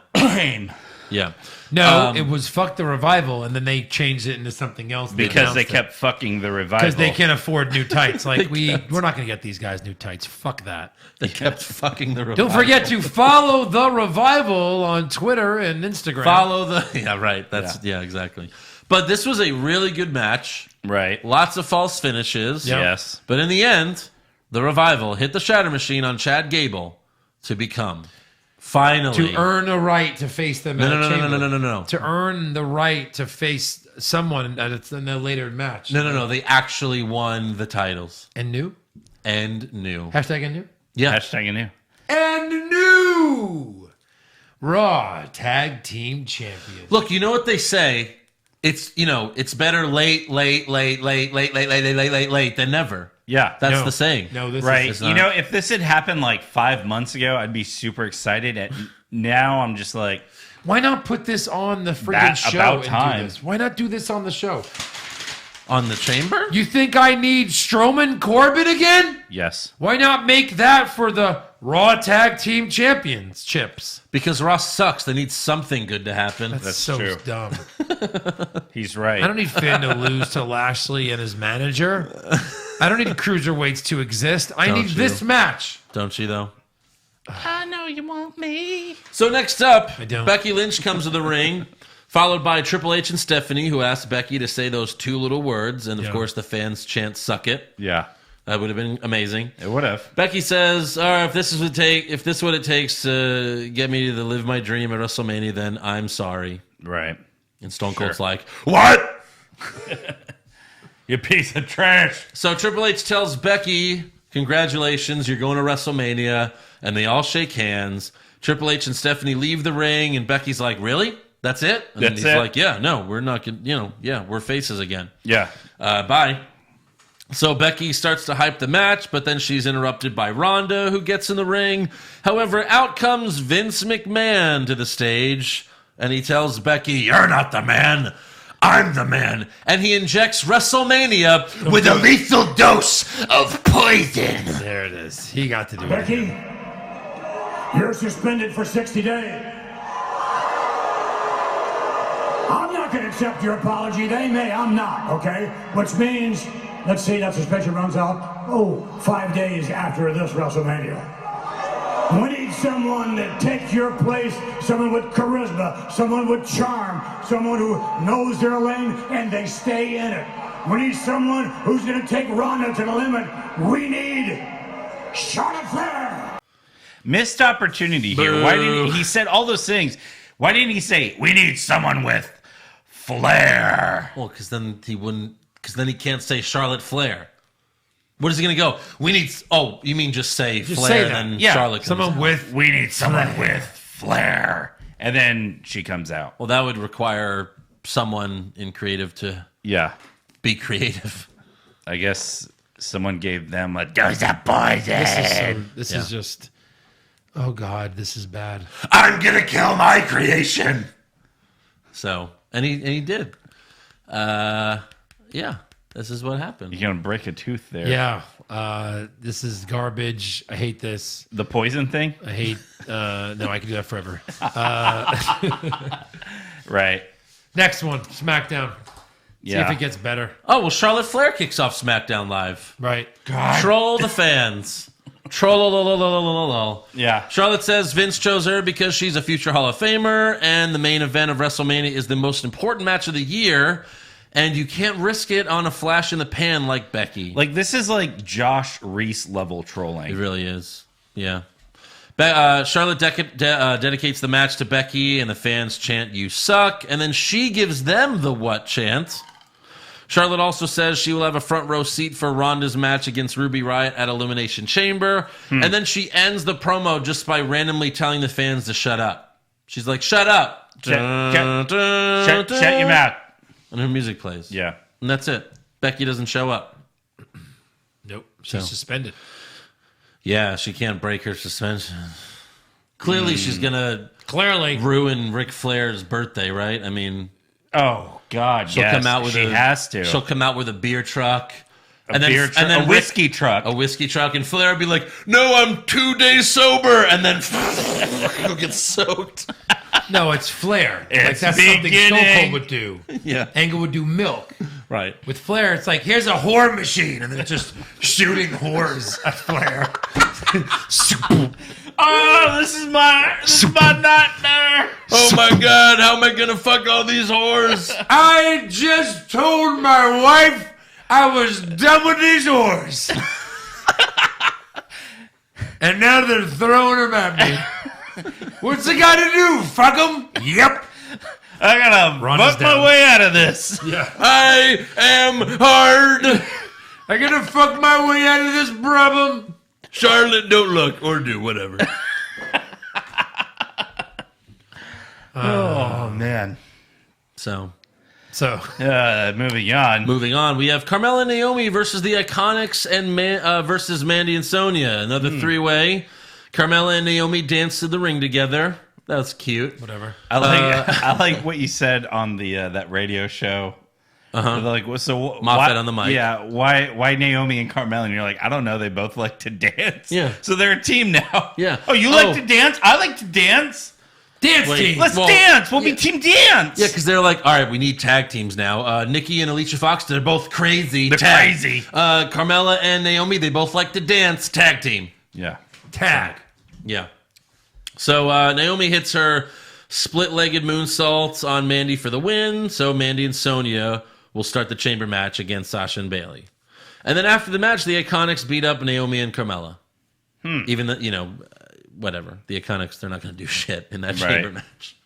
Yeah. No, it was fuck the revival, and then they changed it into something else. Because they kept fucking the revival. Because they can't afford new tights. Like we're not going to get these guys new tights. Fuck that. They kept fucking the revival. Don't forget to follow the revival on Twitter and Instagram. Follow the... Yeah, right. Yeah, exactly. But this was a really good match. Right. Lots of false finishes. Yep. Yes. But in the end, the revival hit the Shatter Machine on Chad Gable to become... Finally. To earn a right to face them at a chamber. No. To earn the right to face someone in a later match. No. They actually won the titles. And new? And new. Hashtag and new? Yeah. Hashtag and new. And new! Raw Tag Team Champions. Look, you know what they say? It's, it's better late than never. Yeah. That's the saying. No, this right. is You know, if this had happened like 5 months ago, I'd be super excited. And now I'm just like... Why not put this on the freaking show about and time. do this? Why not do this on the show? On the chamber? You think I need Strowman Corbin again? Yes. Why not make that for the Raw Tag Team Champions chips? Because Raw sucks. They need something good to happen. That's That's so true. dumb. He's right. I don't need Finn to lose to Lashley and his manager. I don't need cruiserweights to exist. I need this match. Don't you, though? I know you want me. So next up, I don't. Becky Lynch comes to the ring, followed by Triple H and Stephanie, who asked Becky to say those 2 little words, and of course the fans chant "suck it." Yeah. That would have been amazing. It would have. Becky says, "All right, if this is what it takes to get me to live my dream at WrestleMania, then I'm sorry." Right. And Stone Cold's like, What? You piece of trash. so Triple H tells Becky, "Congratulations, you're going to WrestleMania," and they all shake hands. Triple H and Stephanie leave the ring, and Becky's like, "Really? That's it?" And That's then he's it? like, "Yeah, no, we're not gonna, we're faces again. Yeah. Bye." So Becky starts to hype the match, but then she's interrupted by Ronda, who gets in the ring. However, out comes Vince McMahon to the stage, and he tells Becky, "You're not the man. I'm the man." And he injects WrestleMania with a lethal dose of poison. There it is. He got to do it. Becky, you're suspended for 60 days. I'm not going to accept your apology. They may, I'm not, okay? Which means, let's see, that suspension runs out, 5 days after this WrestleMania. We need someone to take your place, someone with charisma, someone with charm, someone who knows their lane and they stay in it. We need someone who's going to take Ronda to the limit. We need Charlotte Flair. Missed opportunity here. Why didn't he said all those things? Why didn't he say, we need someone with flair? Well, because then he can't say Charlotte Flair. What is he going to go? We need... Oh, you mean just say Just Flair, say that. then Yeah, Charlotte comes Someone out. with... We need someone with flair. And then she comes out. Well, that would require someone in creative to Yeah. be creative. I guess someone gave them a dose of poison. This is just... Oh, God, this is bad. I'm going to kill my creation. So, and he did. Yeah, this is what happened. You're going to break a tooth there. Yeah, this is garbage. I hate this. The poison thing? I hate... no, I can do that forever. Right. Next one, SmackDown. See if it gets better. Oh, well, Charlotte Flair kicks off SmackDown Live. Right. Troll the fans. Troll. Yeah. Charlotte says Vince chose her because she's a future Hall of Famer, and the main event of WrestleMania is the most important match of the year, and you can't risk it on a flash in the pan like Becky. Like, this is like Josh Reese level It trolling. really is. Yeah. Charlotte dedicates the match to Becky, and the fans chant, "You suck," and then she gives them the what chant. Charlotte also says she will have a front row seat for Ronda's match against Ruby Riott at Elimination Chamber. And then she ends the promo just by randomly telling the fans to shut up. She's like, "Shut up." Shut your mouth. and her music plays. Yeah. And that's it. Becky doesn't show up. Nope. She's So. suspended. Yeah, she can't break her suspension. Clearly, she's going to Clearly. ruin Ric Flair's birthday, right? I mean, Oh God, she'll yes. come out with she has to. She'll come out with a beer truck. a whiskey truck. A whiskey truck. And Flair would be like, no, I'm 2 days sober. And then he'll get soaked. No, it's Flair. Like It's that's something Stone beginning. Cold would do. Yeah. Angle would do milk. Right. With Flair, it's like, here's a whore machine. And then it's just shooting whores at Flair. Oh, this is my nightmare. Oh my God, how am I going to fuck all these whores? I just told my wife I was done with these whores. And now they're throwing them at me. What's it got to do? Fuck them? Yep. I gotta Ronda's fuck my down. way out of this. Yeah. I am hard. I gotta fuck my way out of this problem. Charlotte, don't look or do whatever. Oh man. So, Moving on. moving on, we have Carmella and Naomi versus the Iconics and versus Mandy and Sonya. Another three-way. Carmella and Naomi dance to the ring together. That's cute. Whatever. I like what you said on the that radio show. They're like, well, so Moffat why, on the mic. Yeah, why Naomi and Carmella? And you're like, I don't know. They both like to dance. Yeah. So they're a team now. Yeah. Oh, you like to dance? I like to dance. Dance Wait. team. Let's Well, dance. We'll be team dance. Yeah, because they're like, all right, we need tag teams now. Nikki and Alicia Fox, they're both crazy. They're tag. crazy. Carmella and Naomi, they both like to dance. Tag team. Yeah. Tag. Yeah. So Naomi hits her split-legged moonsaults on Mandy for the win. So Mandy and Sonya will start the chamber match against Sasha and Bayley. And then after the match, the Iconics beat up Naomi and Carmella. Even though, whatever. The Iconics, they're not going to do shit in that chamber match.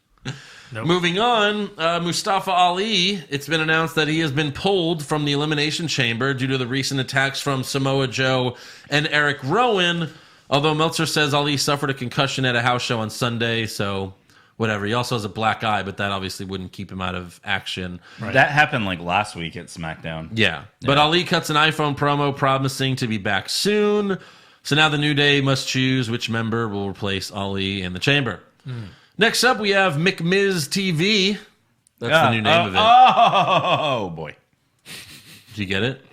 Nope. Moving on, Mustafa Ali, it's been announced that he has been pulled from the Elimination Chamber due to the recent attacks from Samoa Joe and Eric Rowan. Although Meltzer says Ali suffered a concussion at a house show on Sunday, so whatever. He also has a black eye, but that obviously wouldn't keep him out of action. Right. That happened like last week at SmackDown. Yeah. But Ali cuts an iPhone promo promising to be back soon. So now the New Day must choose which member will replace Ali in the chamber. Next up, we have McMiz TV. That's the new name of it. Oh boy. Did you get it?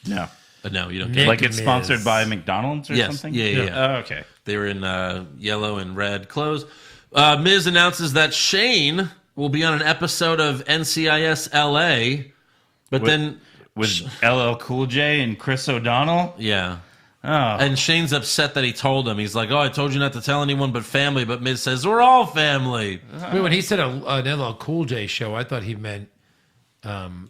No. No, you don't get it. Like it's sponsored by McDonald's or Yes. something? Yeah. Oh, okay. They were in yellow and red clothes. Miz announces that Shane will be on an episode of NCIS LA, but then... With LL Cool J and Chris O'Donnell? Yeah. Oh. And Shane's upset that he told him. He's like, I told you not to tell anyone but family. But Miz says, we're all family. Wait, when he said an LL Cool J show, I thought he meant the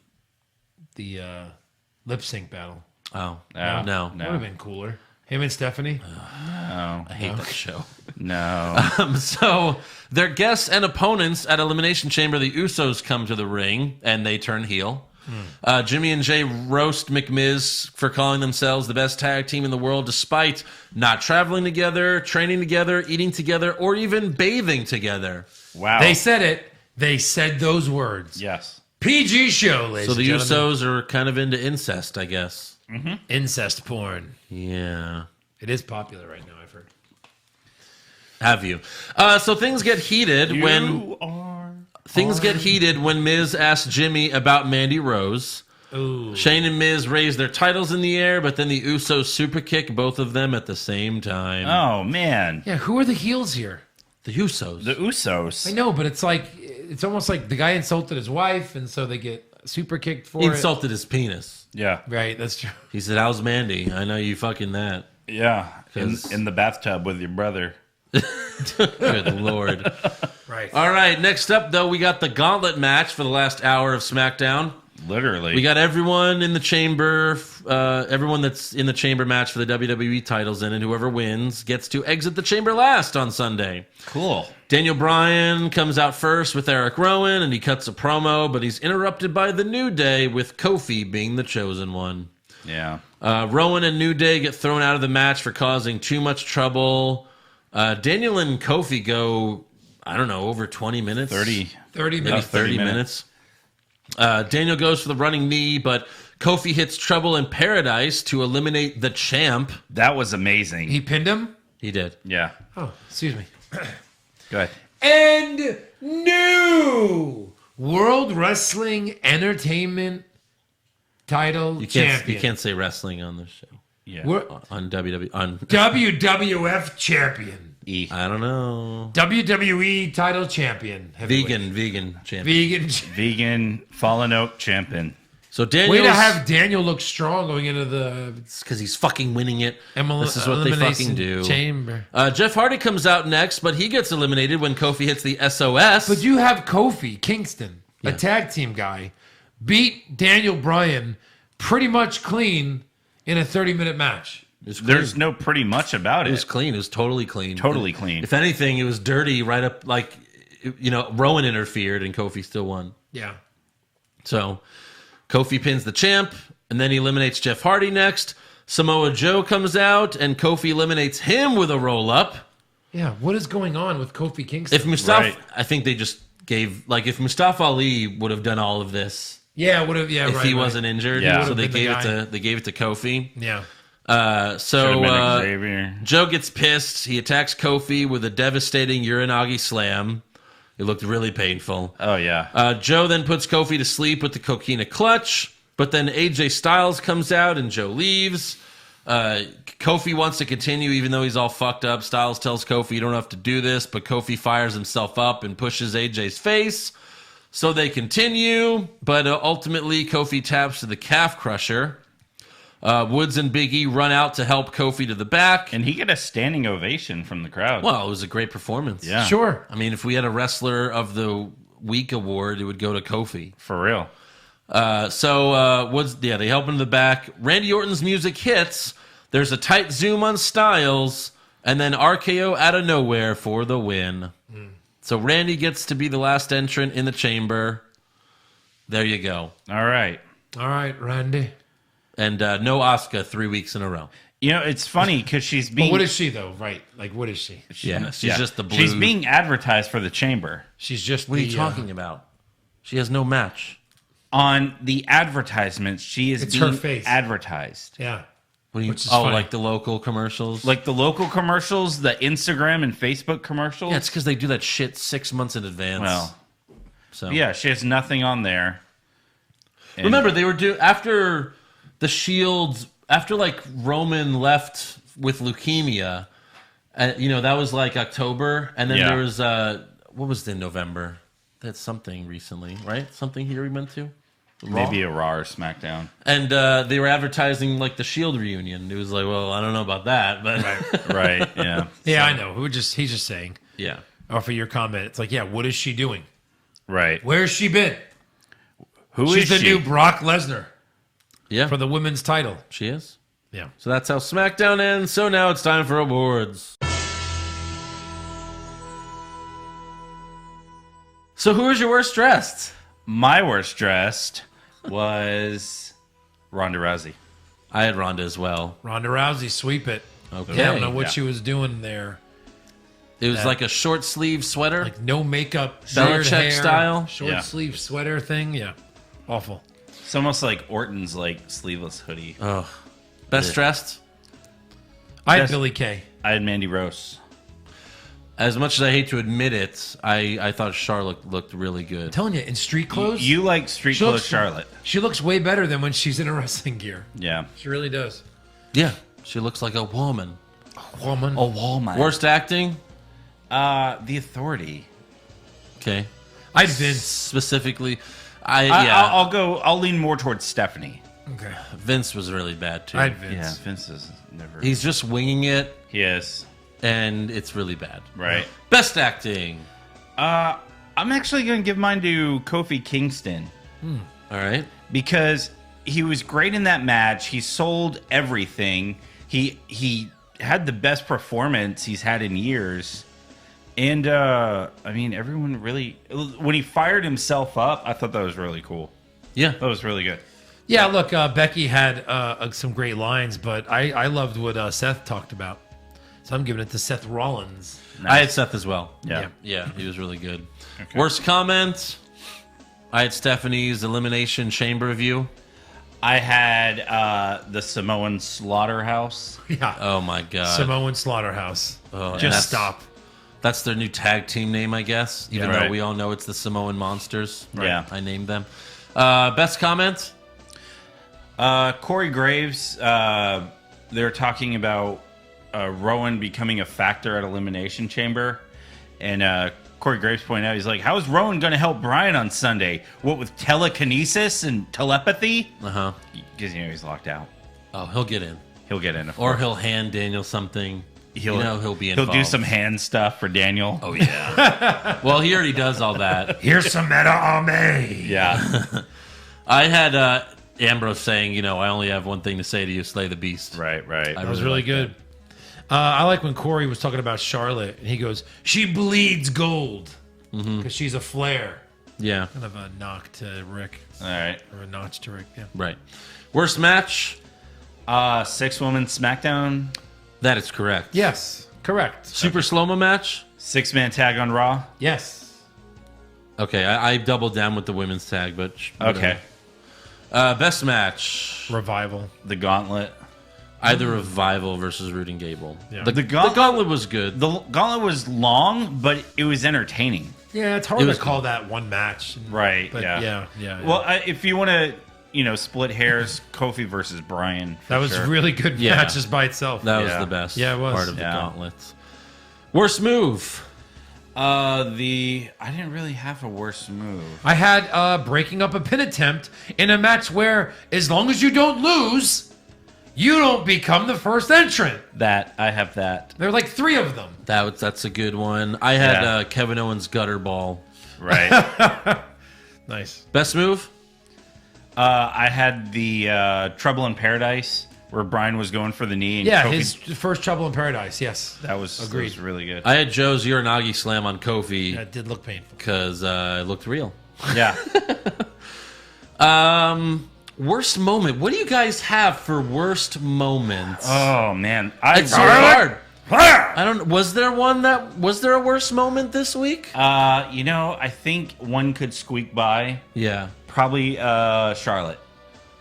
lip sync battle. Oh, No. no. That would have been cooler. Him and Stephanie. No. I hate that show. No. So their guests and opponents at Elimination Chamber, the Usos, come to the ring, and they turn heel. Jimmy and Jay roast McMiz for calling themselves the best tag team in the world, despite not traveling together, training together, eating together, or even bathing together. Wow. They said it. They said those words. Yes. PG show, ladies So the and gentlemen. Usos are kind of into incest, I guess. Incest porn. Yeah. It is popular right now, I've heard. Have you? So things get heated when Miz asks Jimmy about Mandy Rose. Ooh. Shane and Miz raise their titles in the air, but then the Usos super kick both of them at the same time. Oh, man. Yeah, who are the heels here? The Usos. The Usos. I know, but it's like it's almost like the guy insulted his wife, and so they get super kicked for Insulted his penis. Yeah. it. Right, that's true. He said, how's Mandy? I know you fucking that. Yeah. In 'Cause- the bathtub with your brother. Good Lord. Right. All right, next up, though, we got the gauntlet match for the last hour of SmackDown. Literally. We got everyone in the chamber, everyone that's in the chamber match for the WWE titles in, and whoever wins gets to exit the chamber last on Sunday. Cool. Daniel Bryan comes out first with Eric Rowan, and he cuts a promo, but he's interrupted by the New Day, with Kofi being the chosen one. Yeah. Rowan and New Day get thrown out of the match for causing too much trouble. Daniel and Kofi go, I don't know, over 20 minutes? 30. 30 Maybe minutes. 30 minutes. minutes. Daniel goes for the running knee, but Kofi hits Trouble in Paradise to eliminate the champ. That was amazing. He pinned him? He did. Yeah. Oh, excuse me. Go ahead. And new World Wrestling Entertainment title champion. You can't say wrestling on this show. Yeah. On WWE. On WWF champion. I don't know. WWE title champion. Vegan champion. Vegan Fallen Oak champion. So Daniel. Way to have Daniel look strong going into the because he's fucking winning it. This is what they fucking do. Chamber. Jeff Hardy comes out next, but he gets eliminated when Kofi hits the SOS. But you have Kofi Kingston, a tag team guy, beat Daniel Bryan pretty much clean in a 30-minute match. There's no pretty much about it. It was clean. It was totally clean. Totally clean. If anything, it was dirty right up like, Rowan interfered and Kofi still won. Yeah. So Kofi pins the champ and then he eliminates Jeff Hardy next. Samoa Joe comes out and Kofi eliminates him with a roll-up. Yeah, what is going on with Kofi Kingston? If Mustafa, I think they just gave, if Mustafa Ali would have done all of this. Yeah, would have. Yeah, if he wasn't injured. Yeah. So they gave it to Kofi. Yeah. So Joe gets pissed. He attacks Kofi with a devastating Uranagi slam. It looked really painful. Oh, yeah. Joe then puts Kofi to sleep with the Coquina clutch, but then AJ Styles comes out and Joe leaves. Kofi wants to continue even though he's all fucked up. Styles tells Kofi, you don't have to do this, but Kofi fires himself up and pushes AJ's face. So they continue, but ultimately Kofi taps to the calf crusher. Woods and Big E run out to help Kofi to the back. And he got a standing ovation from the crowd. Well, it was a great performance. Yeah. Sure. I mean, if we had a Wrestler of the Week award, it would go to Kofi. For real. Woods, they help him to the back. Randy Orton's music hits. There's a tight zoom on Styles, and then RKO out of nowhere for the win. So Randy gets to be the last entrant in the chamber. There you go. All right, Randy. And no Asuka 3 weeks in a row. It's funny because she's being... But what is she, though? Right. Like, what is she? She's just the blue... She's being advertised for the chamber. She's just What are you talking about? She has no match. On the advertisements, she is It's being her face. advertised. Yeah. What do you, Which is funny. like the local commercials? Like the local commercials, the Instagram and Facebook commercials. Yeah, it's because they do that shit 6 months in advance. Well, so yeah, she has nothing on there. And remember, they were after the Shield, after Roman left with leukemia. That was October, and then there was what was in November? That's something recently, right? Something here we went to. maybe a Raw or SmackDown. And they were advertising the Shield reunion. It was well, I don't know about that, but Right, yeah. Yeah, I know. He's just saying. yeah. Or for your comment, it's what is she doing? Right. Where's she been? She's She's the new Brock Lesnar Yeah, for the women's title. she is. Yeah. So that's how SmackDown ends. So now it's time for awards. So who was your worst dressed? My worst dressed was Ronda Rousey. I had Ronda as well. Ronda Rousey, sweep it. Okay. I don't know what Yeah. she was doing there. It was like a short sleeve sweater. No makeup, Belichick weird hair, style? short Yeah. sleeve sweater thing. Yeah. Awful. It's almost like Orton's sleeveless hoodie. Oh, best dressed. I had Yes. Billy Kay. I had Mandy Rose. As much as I hate to admit it, I thought Charlotte looked really good. I'm telling you, in street clothes, You like street She clothes, looks- Charlotte. she looks way better than when she's in a wrestling gear. Yeah. She really does. Yeah, she looks like a woman. Woman. Oh, Walmart. Worst acting? The Authority. Okay. I had Vince. Specifically, I'll lean more towards Stephanie. Okay. Vince was really bad too. I had Vince. Yeah, Vince is never. He's just winging it, Yes. and it's really bad. Right. Best acting. I'm actually going to give mine to Kofi Kingston All right. because he was great in that match. He sold everything. He had the best performance he's had in years. And, everyone really... When he fired himself up, I thought that was really cool. Yeah. That was really good. Yeah, look, Becky had some great lines, but I loved what Seth talked about. So I'm giving it to Seth Rollins. I had Seth as well. Yeah. Yeah, he was really good. Worst comment? I had Stephanie's Elimination Chamber review. I had the Samoan Slaughterhouse. Yeah. Oh my god. Samoan Slaughterhouse. Oh, and Just stop. That's their new tag team name, I guess. Even Yeah, though right. we all know it's the Samoan Monsters. Yeah. I named them. Best comment? Corey Graves, they're talking about Rowan becoming a factor at Elimination Chamber. And Corey Graves pointed out, he's like, how is Rowan going to help Bryan on Sunday? What, with telekinesis and telepathy? Uh-huh. Because, he's locked out. Oh, he'll get in. He'll get in. Or he'll hand Daniel something. He'll be involved. He'll do some hand stuff for Daniel. Oh, yeah. Well, he already does all that. Here's some meta on me. Yeah. I had Ambrose saying, I only have one thing to say to you, slay the beast. Right. That was really good. I like when Corey was talking about Charlotte, and he goes, she bleeds gold because she's a flare. Yeah. Kind of a knock to Rick. All right. Or a notch to Rick, yeah. Right. Worst match? 6-woman SmackDown. That is correct. Yes, correct. Super slow-mo match? 6-man tag on Raw. Yes. Okay, I doubled down with the women's tag, but... Okay. Best match? Revival. The Gauntlet. Either Revival versus Root and Gable. Yeah. The Gauntlet was good. The Gauntlet was long, but it was entertaining. Yeah, it's hard to call that one match. Right, But yeah. Well, if you want to, split hairs, Kofi versus Bryan. that was really good Yeah. matches by itself. That was the best Yeah, it was. part of the Yeah. Gauntlets. Worst move? I didn't really have a worse move. I had breaking up a pin attempt in a match where, as long as you don't lose, you don't become the first entrant. I have that. There are like 3 of them. That's a good one. I had Yeah. Kevin Owens gutter ball. Right. Nice. Best move? I had the Trouble in Paradise where Bryan was going for the knee. And Yeah, Kofi, his first Trouble in Paradise. Yes, that was agreed. really good. I had Joe's Uranagi slam on Kofi That did look painful. because it looked real. Yeah. Worst moment? What do you guys have for worst moments? Oh man, It's so hard. I don't. Was there a worst moment this week? I think one could squeak by. Yeah, Probably Charlotte.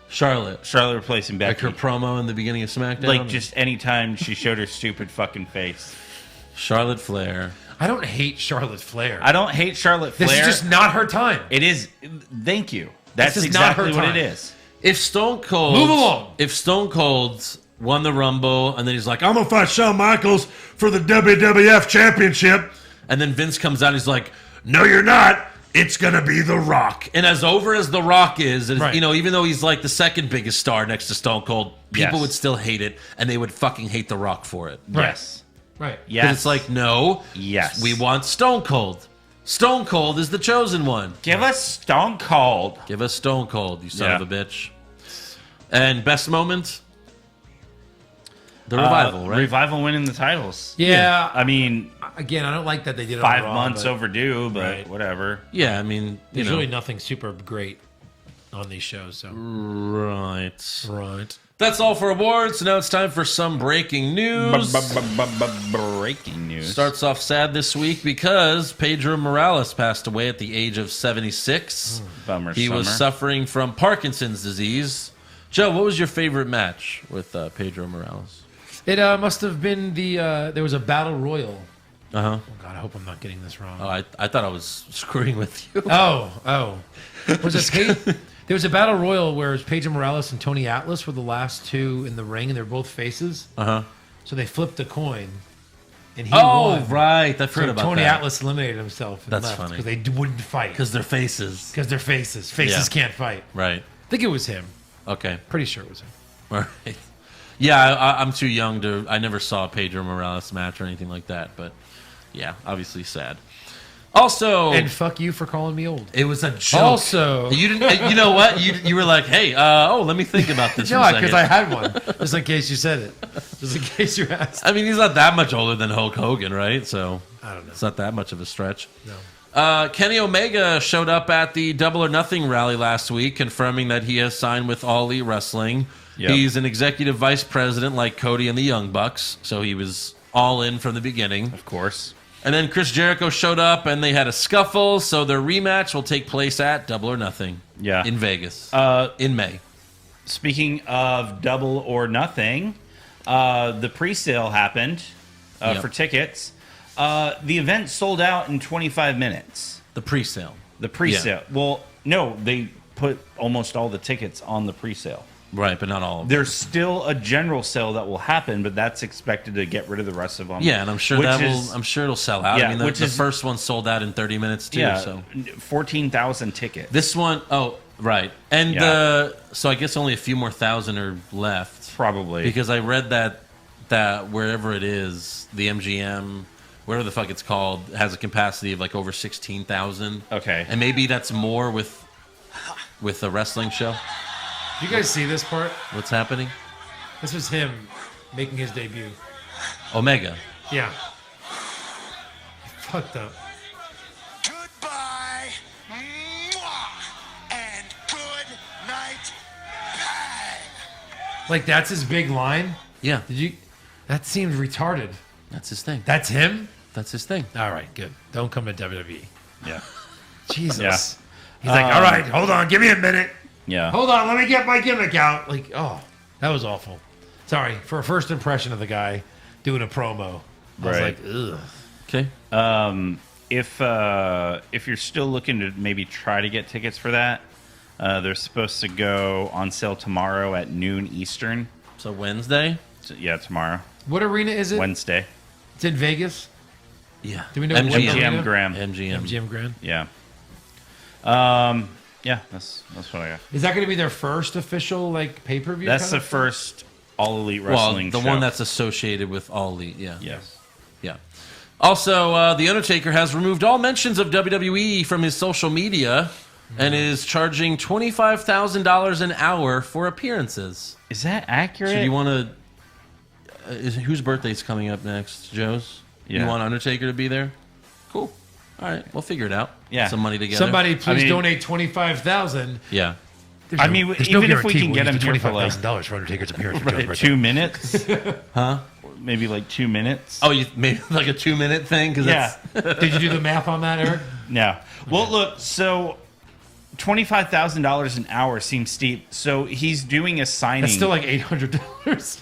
Charlotte Replacing like Becky. her promo in the beginning of SmackDown. Like just anytime she showed her stupid fucking face. Charlotte Flair. I don't hate Charlotte Flair. I don't hate Charlotte Flair. This is just not her time. It is. Thank you. That's This is not exactly her what time. it is. If Stone Cold Move along. If Stone Cold won the Rumble and then he's like, I'm gonna fight Shawn Michaels for the WWF Championship, and then Vince comes out and he's like, no, you're not. It's gonna be The Rock. And as over as The Rock is, Right. even though he's like the second biggest star next to Stone Cold, people Yes. would still hate it, and they would fucking hate The Rock for it. Yes. Right. Yes. Because it's like, no, Yes. we want Stone Cold. Stone Cold is the chosen one. Give us Stone Cold. Give us Stone Cold, you son Yeah. of a bitch. And best moment? The Revival, right? Revival winning the titles. Yeah. I mean, Again, I don't like that they did it 5 on Raw, months but overdue, but Right. whatever. Yeah, I mean, There's really nothing super great on these shows. So Right. right. That's all for awards. So now it's time for some breaking news. Breaking news. Starts off sad this week because Pedro Morales passed away at the age of 76. Bummer. He was suffering from Parkinson's disease. Joe, what was your favorite match with Pedro Morales? It must have been the there was a battle royal. Uh-huh. Oh God, I hope I'm not getting this wrong. Oh, I thought I was screwing with you. Oh. Was it there was a battle royal where it was Pedro Morales and Tony Atlas were the last 2 in the ring, and they're both faces. Uh-huh. So they flipped a coin, and he Oh, won. right. I've heard So about Tony that. Atlas eliminated himself. And That's left funny. because they wouldn't fight Because they're faces. because they're faces. Faces Yeah. can't fight. Right. I think it was him. Okay. Pretty sure it was him. All right. Yeah, I'm too young to... I never saw a Pedro Morales match or anything like that, but yeah, obviously sad. Also... And fuck you for calling me old. it was a joke. Also- You didn't... You know what? You were like, hey, let me think about this for No, a second. because I had one. Just in case you said it. Just in case you asked. I mean, he's not that much older than Hulk Hogan, right? So... I don't know. It's not that much of a stretch. No. Kenny Omega showed up at the Double or Nothing rally last week, confirming that he has signed with All Elite Wrestling. Yep. He's an executive vice president like Cody and the Young Bucks, so he was all in from the beginning. Of course. And then Chris Jericho showed up, and they had a scuffle, so their rematch will take place at Double or Nothing. Yeah. In Vegas. In May. Speaking of Double or Nothing, the pre-sale happened for tickets. The event sold out in 25 minutes. The pre-sale. The pre-sale. Yeah. Well, no, they put almost all the tickets on the pre-sale. Right, but not all of them. There's still a general sale that will happen, but that's expected to get rid of the rest of them. Yeah, and I'm sure I'm sure it'll sell out. Yeah, I mean, the first one sold out in 30 minutes too. Yeah, So 14,000 tickets. this one, right, and so I guess only a few more thousand are left, Probably. because I read that wherever it is, the MGM, whatever the fuck it's called, has a capacity of like over 16,000. Okay. And maybe that's more with a wrestling show. You guys see this part? What's happening? This was him making his debut. Omega. Yeah. Fucked up. Goodbye. Mwah. And good night. Bang. Like, that's his big line? Yeah, Did you... That seemed retarded. that's his thing. That's him? That's his thing. All right, good. Don't come to WWE. Yeah. Jesus. Yeah. He's like, all right, hold on, give me a minute. Yeah. Hold on, let me get my gimmick out. Like, oh, that was awful. Sorry, for a first impression of the guy doing a promo, I was Right. like, ugh. Okay. If you're still looking to maybe try to get tickets for that, they're supposed to go on sale tomorrow at noon Eastern. So Wednesday. So, yeah, tomorrow. What arena is it? Wednesday. It's in Vegas? Yeah. Do we know what MGM. arena? MGM Graham. MGM. MGM Grand? Yeah. Yeah, that's what I got. Is that going to be their first official, like, pay-per-view? That's kind the of thing? first All Elite Well, Wrestling the show. one that's associated with All Elite. Yeah. Yes. Yeah. Also, The Undertaker has removed all mentions of WWE from his social media and is charging $25,000 an hour for appearances. Is that accurate? So do you want to... whose birthday's coming up next? Joe's? Yeah. You want Undertaker to be there? Cool. All right, we'll figure it out. Yeah. Some money together. Somebody please mean- donate $25,000. Yeah. I mean, even if we can get him here for like $25,000 for Undertaker's appearance. For Joe's 2 minutes, Huh? maybe like 2 minutes. Oh, you made like a 2-minute thing? Cause yeah. Did you do the math on that, Eric? No. Well, look. So, $25,000 an hour seems steep. So he's doing a signing. That's still like $800.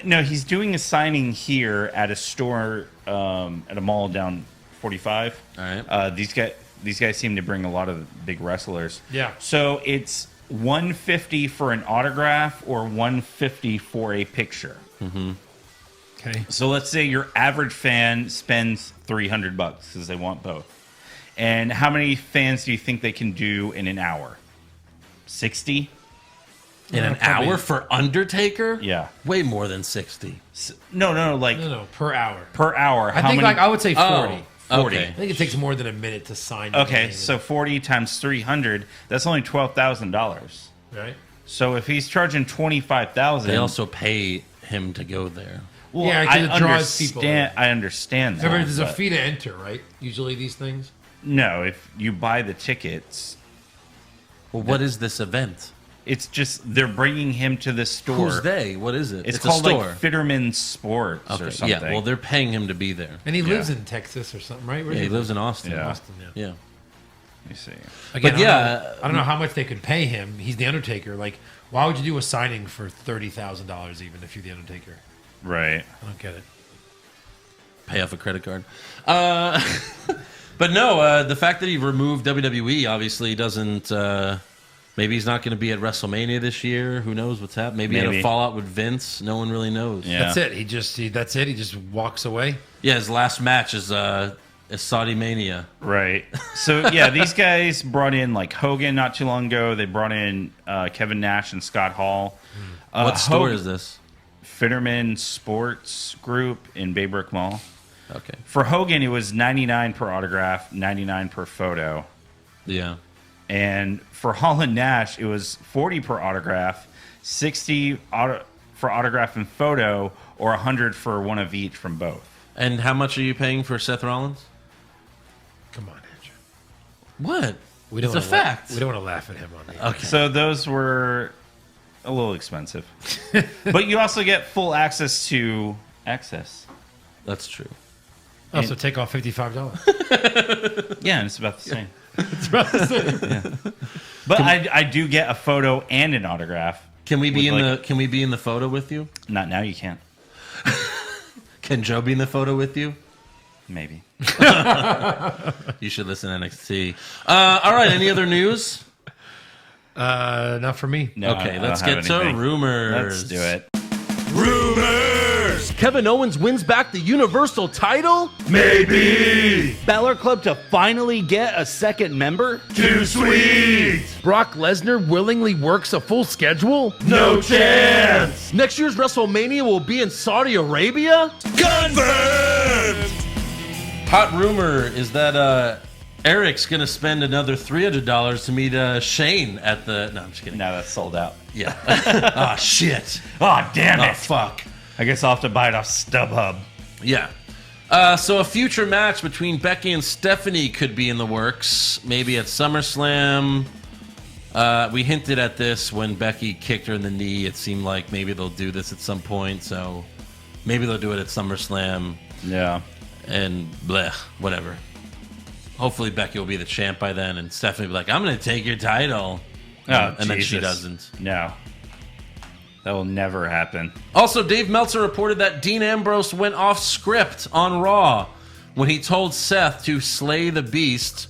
No, he's doing a signing here at a store at a mall down 45. All right. These guys seem to bring a lot of big wrestlers. Yeah. So it's $150 for an autograph or $150 for a picture. Okay. So let's say your average fan spends $300 because they want both. And how many fans do you think they can do in an hour? 60? In an probably- hour for Undertaker? Yeah. Way more than 60. No, like No, per hour. per hour. I think I would say 40. Oh, 40. okay. I think it takes more than a minute to sign. Okay, the so 40 times 300, that's only $12,000. right. So if he's charging 25,000, They also pay him to go there. well, Yeah, 'cause it draws people in. I understand that. Remember, there's a but fee to enter, right? Usually these things. No, if you buy the tickets, Well, what is this event? it's just they're bringing him to the store. Who's they? What is it? It's a called store. like Fitterman Sports or Okay, something. yeah, well, they're paying him to be there. And he Yeah. lives in Texas or something, right? Where Yeah, he lives in Austin. Yeah. Austin, yeah. Yeah. Let me see. Again, But yeah, I don't know how much they could pay him. He's the Undertaker. Like, why would you do a signing for $30,000 even if you're the Undertaker? Right. I don't get it. Pay off a credit card. But no, the fact that he removed WWE obviously doesn't... maybe he's not going to be at WrestleMania this year. Who knows what's happening? Maybe he had a Maybe. fallout with Vince. No one really knows. Yeah. That's it. That's it. He just walks away. Yeah, his last match is Saudi Mania. Right. So yeah, these guys brought in like Hogan not too long ago. They brought in Kevin Nash and Scott Hall. What store Hogan- is this? Fitterman Sports Group in Baybrook Mall. Okay. For Hogan, it was $99 per autograph, $99 per photo. Yeah. And for Hall and Nash, it was $40 per autograph, $60 for autograph and photo, or $100 for one of each from both. And how much are you paying for Seth Rollins? Come on, Andrew. What? We don't It's a wanna fact. We don't want to laugh at him on that. Okay. So those were a little expensive. But you also get full access to access. That's true. Oh, so take off $55. Yeah, and it's about the same. It's about the same. Yeah. But I do get a photo and an autograph. Can we be in the photo with you? Not now. You can't. Can Joe be in the photo with you? Maybe. You should listen to NXT. All right. Any other news? Not for me. No, Okay, I let's don't get have to anything. rumors. Let's do it. Rumors! Kevin Owens wins back the Universal title? Maybe. Balor Club to finally get a second member? Too sweet. Brock Lesnar willingly works a full schedule? No chance. Next year's WrestleMania will be in Saudi Arabia? Confirmed. Hot rumor is that Eric's going to spend another $300 to meet Shane at the... No, I'm just kidding. Now that's sold out. Yeah. Oh, shit. Oh, damn it. Oh, fuck. I guess I'll have to buy it off StubHub. Yeah. So a future match between Becky and Stephanie could be in the works. Maybe at SummerSlam. We hinted at this when Becky kicked her in the knee. It seemed like maybe they'll do this at some point. So maybe they'll do it at SummerSlam. Yeah. And bleh, whatever. Hopefully Becky will be the champ by then, and Stephanie will be like, I'm going to take your title. Oh, and then she Jesus. doesn't. No. That will never happen. Also, Dave Meltzer reported that Dean Ambrose went off script on Raw when he told Seth to slay the beast.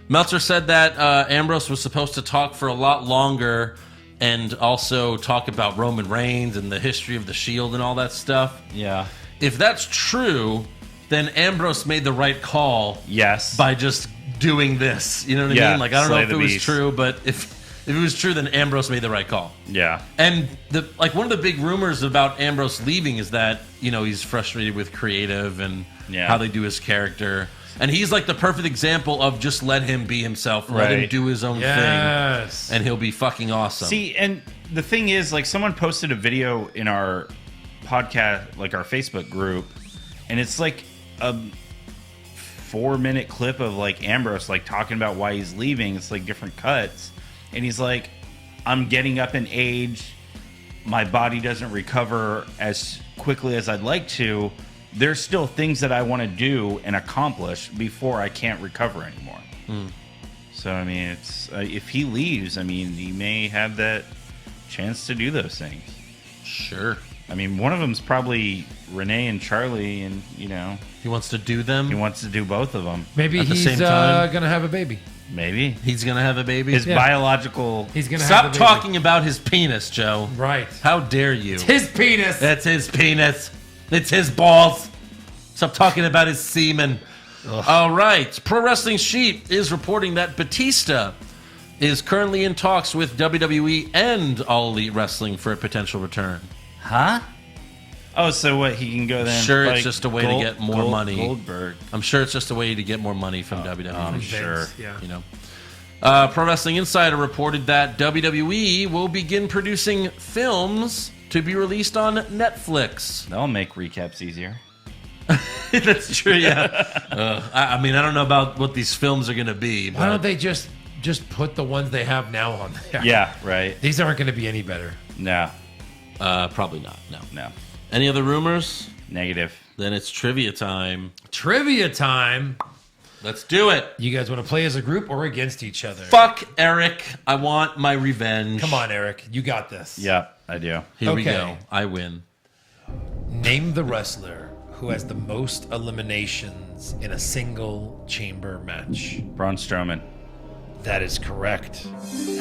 Meltzer said that Ambrose was supposed to talk for a lot longer and also talk about Roman Reigns and the history of the Shield and all that stuff. Yeah. If that's true, then Ambrose made the right call. Yes. By just doing this. You know what I mean? Like, I don't know if it was true, but if it was true, then Ambrose made the right call. Yeah. And one of the big rumors about Ambrose leaving is that, he's frustrated with creative and how they do his character. And he's like the perfect example of just let him be himself, let him do his own thing, and he'll be fucking awesome. See, and the thing is, like, someone posted a video in our podcast, like our Facebook group, and it's like a 4-minute clip of like Ambrose like talking about why he's leaving. It's like different cuts, and he's like, I'm getting up in age, my body doesn't recover as quickly as I'd like to. There's still things that I want to do and accomplish before I can't recover anymore. So I mean, it's if he leaves, I mean, he may have that chance to do those things. Sure. I mean, one of them's probably Renee and Charlie, and he wants to do them. He wants to do both of them. Maybe at the he's same time. gonna have a baby. Maybe he's gonna have a baby. His biological. He's gonna stop have the talking about his penis, Joe. Right? How dare you? It's his penis. That's his penis. It's his balls. Stop talking about his semen. All right. Pro Wrestling Sheet is reporting that Batista is currently in talks with WWE and All Elite Wrestling for a potential return. Huh? Oh, so what? He can go then? Sure, it's just a way to get more money. Goldberg. I'm sure it's just a way to get more money from WWE. I'm sure. Yeah. Pro Wrestling Insider reported that WWE will begin producing films to be released on Netflix. That'll make recaps easier. That's true, yeah. I mean, I don't know about what these films are going to be. Why don't they just put the ones they have now on there? Yeah, right. These aren't going to be any better. No. Probably not. No. Any other rumors? Negative. Then it's trivia time. Trivia time. Let's do it. You guys want to play as a group or against each other? Fuck Eric. I want my revenge. Come on, Eric. You got this. Yeah, I do. Here we go. I win. Name the wrestler who has the most eliminations in a single chamber match. Braun Strowman. That is correct.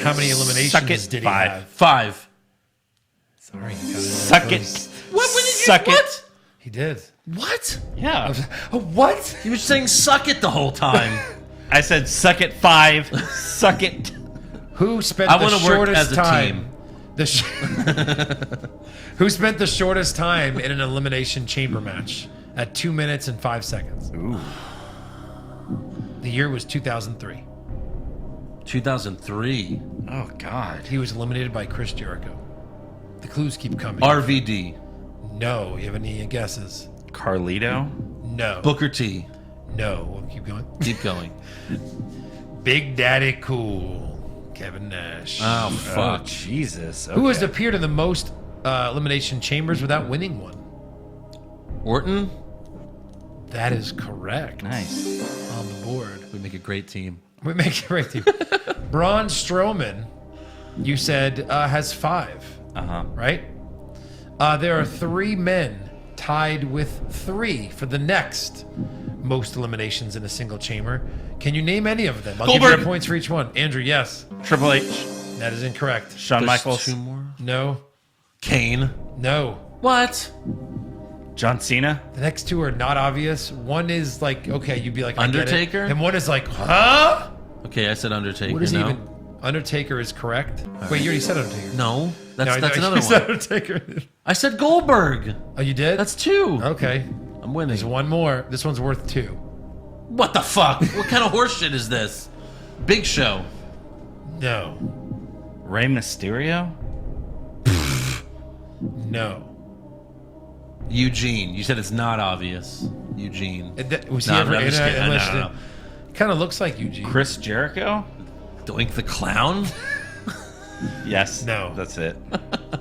How many eliminations did he have? 5. Sorry. Suck it. Suck it. He did. What? Yeah. What? He was saying suck it the whole time. I said suck it 5. Suck it. Who spent I the want to work shortest as a time? team. Who spent the shortest time in an elimination chamber match at 2 minutes and 5 seconds? Ooh. The year was 2003. 2003. Oh, God. He was eliminated by Chris Jericho. The clues keep coming. RVD. No. You have any guesses? Carlito? No. Booker T. No. We'll keep going. Keep going. Big Daddy Cool. Kevin Nash. Oh, fuck. Oh, Jesus. Who has appeared in the most elimination chambers without winning one? Orton? That is correct. Nice. On the board. We make a great team. We make a great team. Braun Strowman, you said, has 5. Right? There are 3 men tied with 3 for the next most eliminations in a single chamber. Can you name any of them? I'll give you points for each one. Andrew, yes. Triple H. That is incorrect. Shawn Michaels. 2 more. No. Kane. No. What? John Cena. The next 2 are not obvious. One is like, okay, you'd be like, I get it. Undertaker? And one is like, huh? Okay, I said Undertaker. What is he no? even? Undertaker is correct. Wait, you already said Undertaker. No, that's No, another you said one. Undertaker. I said Goldberg. Oh, you did? That's 2. Okay. I'm winning. There's one more. This one's worth 2. What the fuck? What kind of horseshit is this? Big Show. No. Rey Mysterio. No. Eugene. You said it's not obvious. Eugene. Was No, he ever I'm in just kidding. a Kind of looks like Eugene. Chris Jericho. Doink the Clown? Yes. No. That's it.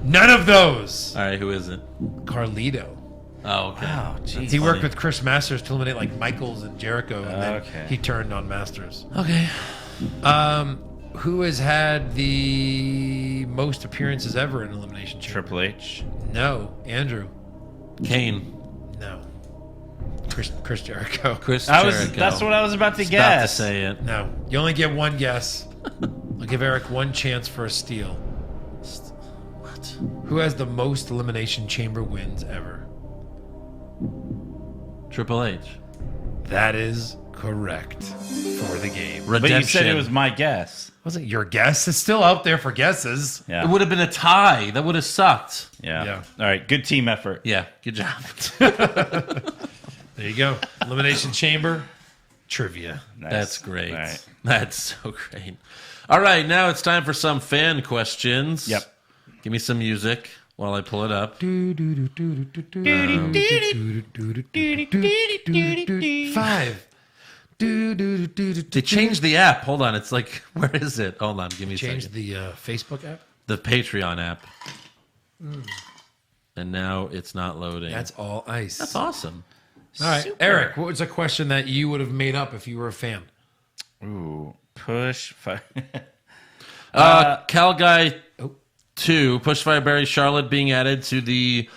None of those. All right, who is it? Carlito. Oh, okay. Wow, jeez. He worked with Chris Masters to eliminate like Michaels and Jericho, and then Okay. he turned on Masters. Okay. Who has had the most appearances ever in Elimination Chamber? Triple H. No. Andrew. Kane. No. Chris Jericho. Chris Jericho. That's what I was about to About to guess. say it. No. You only get one guess. I'll give Eric one chance for a steal. What? Who has the most Elimination Chamber wins ever? Triple H. That is correct for the game. But you said it was my guess. Wasn't your guess? It's still out there for guesses. Yeah. It would have been a tie. That would have sucked. Yeah. Yeah. All right. Good team effort. Yeah, good job. There you go. Elimination Chamber trivia. Nice. That's great. All right. That's so great. All right, now it's time for some fan questions. Yep. Give me some music while I pull it up. 5. They changed the app. Hold on. It's like, where is it? Hold on. Give me a Change second. the Facebook app. The Patreon app. And now it's not loading. That's all ice. That's awesome. All right, Super. Eric. What was a question that you would have made up if you were a fan? Ooh. Push. Cal Guy 2, Push Fire Barry Charlotte being added to the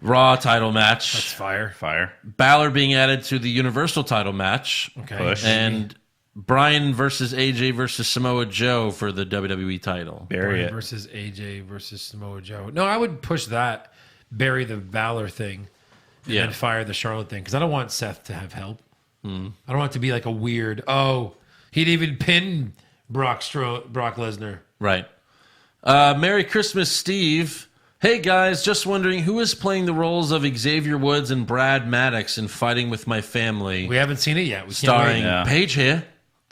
Raw title match. That's fire. Balor being added to the Universal title match. Okay. Push. And Bryan versus AJ versus Samoa Joe for the WWE title. Bury Bryan it. versus AJ versus Samoa Joe. No, I would push that. Bury the Balor thing. And Yeah. then fire the Charlotte thing. Because I don't want Seth to have help. I don't want it to be like a weird, he'd even pin Brock Lesnar. Right. Merry Christmas, Steve. Hey, guys, just wondering who is playing the roles of Xavier Woods and Brad Maddox in Fighting With My Family, We haven't seen it yet. We can't starring wait. Yeah. Paige here.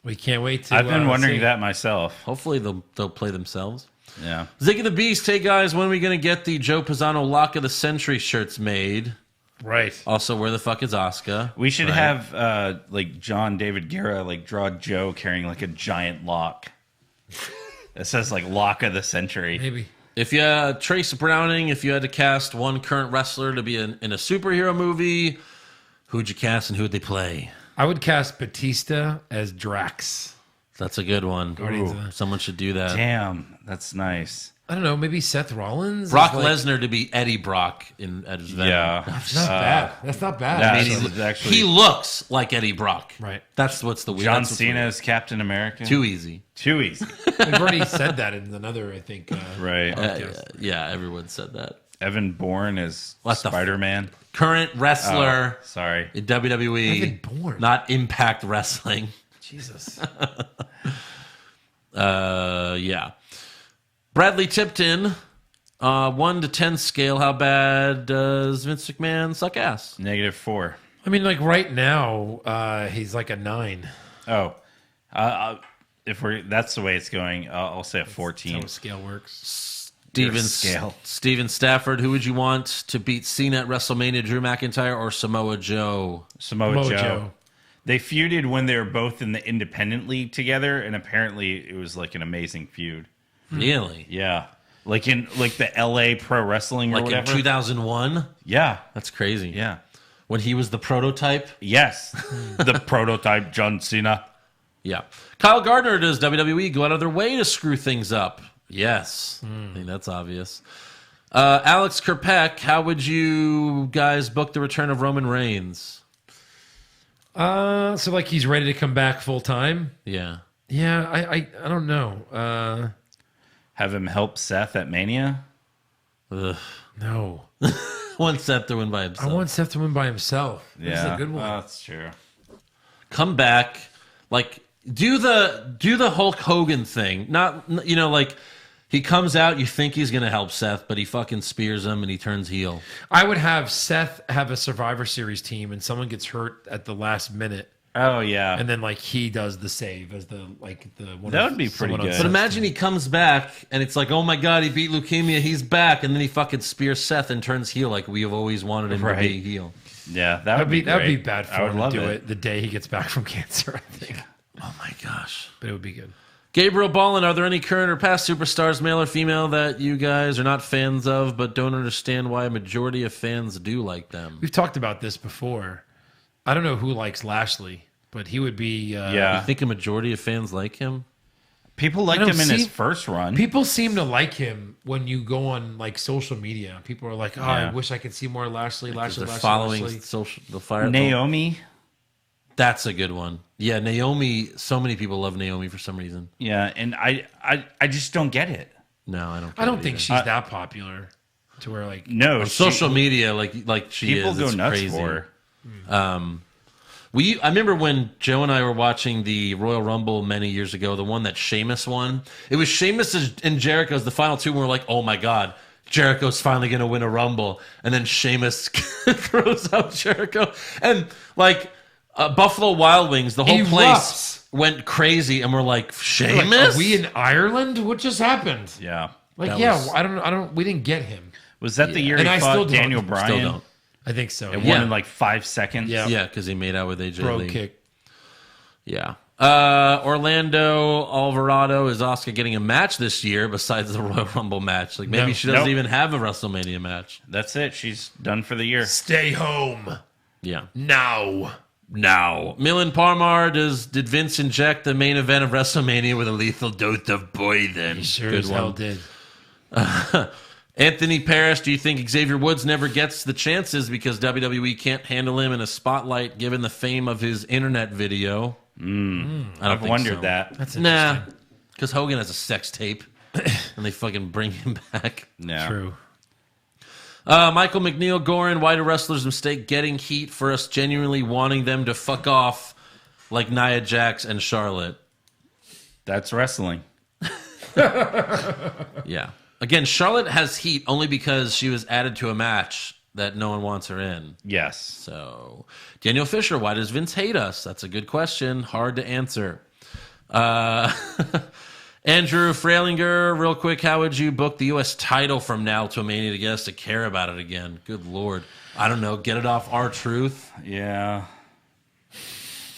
We can't wait to I've been wondering see. that myself. Hopefully they'll play themselves. Yeah. Ziggy the Beast, hey, guys, when are we going to get the Joe Pisano Lock of the Century shirts made? Right. Also, where the fuck is Asuka? We should Right. have like John David Guerra draw Joe carrying like a giant lock. It says like Lock of the Century. Maybe. If you Trace Browning, if you had to cast one current wrestler to be in a superhero movie, who'd you cast and who'd they play? I would cast Batista as Drax. That's a good one. Guardians of the- Someone should do that. Damn, that's nice. I don't know. Maybe Seth Rollins. Brock is like- Lesnar to be Eddie Brock at his Venom. Yeah. That's not bad. That's not bad. Yeah, I mean, so he's- it's actually he looks like Eddie Brock. Right. That's what's the weird. John that's what's Cena weird. as Captain America. Too easy. Too easy. We've already said that in another, I think. Right. podcast. Yeah, everyone said that. Evan Bourne as What the f- Spider-Man. Current wrestler Sorry. in WWE, Evan Bourne. not Impact Wrestling. Jesus. Yeah. Bradley Tipton, 1 to 10 scale. How bad does Vince McMahon suck ass? -4. I mean, like right now, he's like a 9. Oh. If that's the way it's going, I'll say a 14. That's how scale works. Steven Stafford, who would you want to beat Cena at WrestleMania, Drew McIntyre or Samoa Joe? Samoa Joe. They feuded when they were both in the independent league together, and apparently it was like an amazing feud. Really? Yeah. Like in the LA Pro Wrestling or Like whatever. in 2001? Yeah. That's crazy. Yeah. When he was the prototype? Yes. The prototype John Cena. Yeah. Kyle Gardner, does WWE go out of their way to screw things up? Yes. I think that's obvious. Alex Kerpeck, how would you guys book the return of Roman Reigns? So like he's ready to come back full time? Yeah. Yeah, I don't know. Have him help Seth at Mania? Ugh. No. I want Seth to win by himself. I want Seth to win by himself. This is a good one. That's true. Come back, like do the Hulk Hogan thing. Not like he comes out, you think he's gonna help Seth, but he fucking spears him and he turns heel. I would have Seth have a Survivor Series team and someone gets hurt at the last minute. Oh yeah. And then like he does the save as the one. That would be pretty good. But imagine he comes back and it's like, oh my god, he beat leukemia, he's back, and then he fucking spears Seth and turns heel like we have always wanted him to be heel. Yeah, that would be bad for him to do it the day he gets back from cancer, I think. Oh my gosh. But it would be good. Gabriel Ballin, are there any current or past superstars, male or female, that you guys are not fans of but don't understand why a majority of fans do like them? We've talked about this before. I don't know who likes Lashley, but he would be... You think a majority of fans like him? People liked him in his first run. People seem to like him when you go on like social media. People are like, I wish I could see more Lashley. They're following the fire. Naomi. That's a good one. Yeah, Naomi. So many people love Naomi for some reason. Yeah, and I just don't get it. No, I don't. I don't think she's that popular to where like no social media like she people is. People go nuts crazy. for her. I remember when Joe and I were watching the Royal Rumble many years ago, the one that Sheamus won. It was Sheamus and Jericho's the final two, and we're like, oh my god, Jericho's finally going to win a Rumble. And then Sheamus throws out Jericho. And like Buffalo Wild Wings, the whole place went crazy, and we're like, Sheamus? Like, are we in Ireland? What just happened? Yeah. Like, we didn't get him. Was that the year he fought Daniel Bryan? Still don't. I think so. It won in like 5 seconds. Yeah, because he made out with AJ Bro Lee. kick. Yeah. Orlando Alvarado, is Asuka getting a match this year besides the Royal Rumble match? Like maybe she doesn't even have a WrestleMania match. That's it. She's done for the year. Stay home. Yeah. Now. Milan Parmar, did Vince inject the main event of WrestleMania with a lethal dose of poison? He sure as hell did. Anthony Parrish, do you think Xavier Woods never gets the chances because WWE can't handle him in a spotlight given the fame of his internet video? I've wondered that. That's interesting. Because Hogan has a sex tape and they fucking bring him back. Yeah. True. Michael McNeil Gorin, why do wrestlers mistake getting heat for us genuinely wanting them to fuck off like Nia Jax and Charlotte? That's wrestling. Yeah. Again, Charlotte has heat only because she was added to a match that no one wants her in. Yes. So, Daniel Fisher, why does Vince hate us? That's a good question. Hard to answer. Andrew Freilinger, real quick, how would you book the U.S. title from now to Mania to get us to care about it again? Good Lord. I don't know. Get it off R-Truth? Yeah.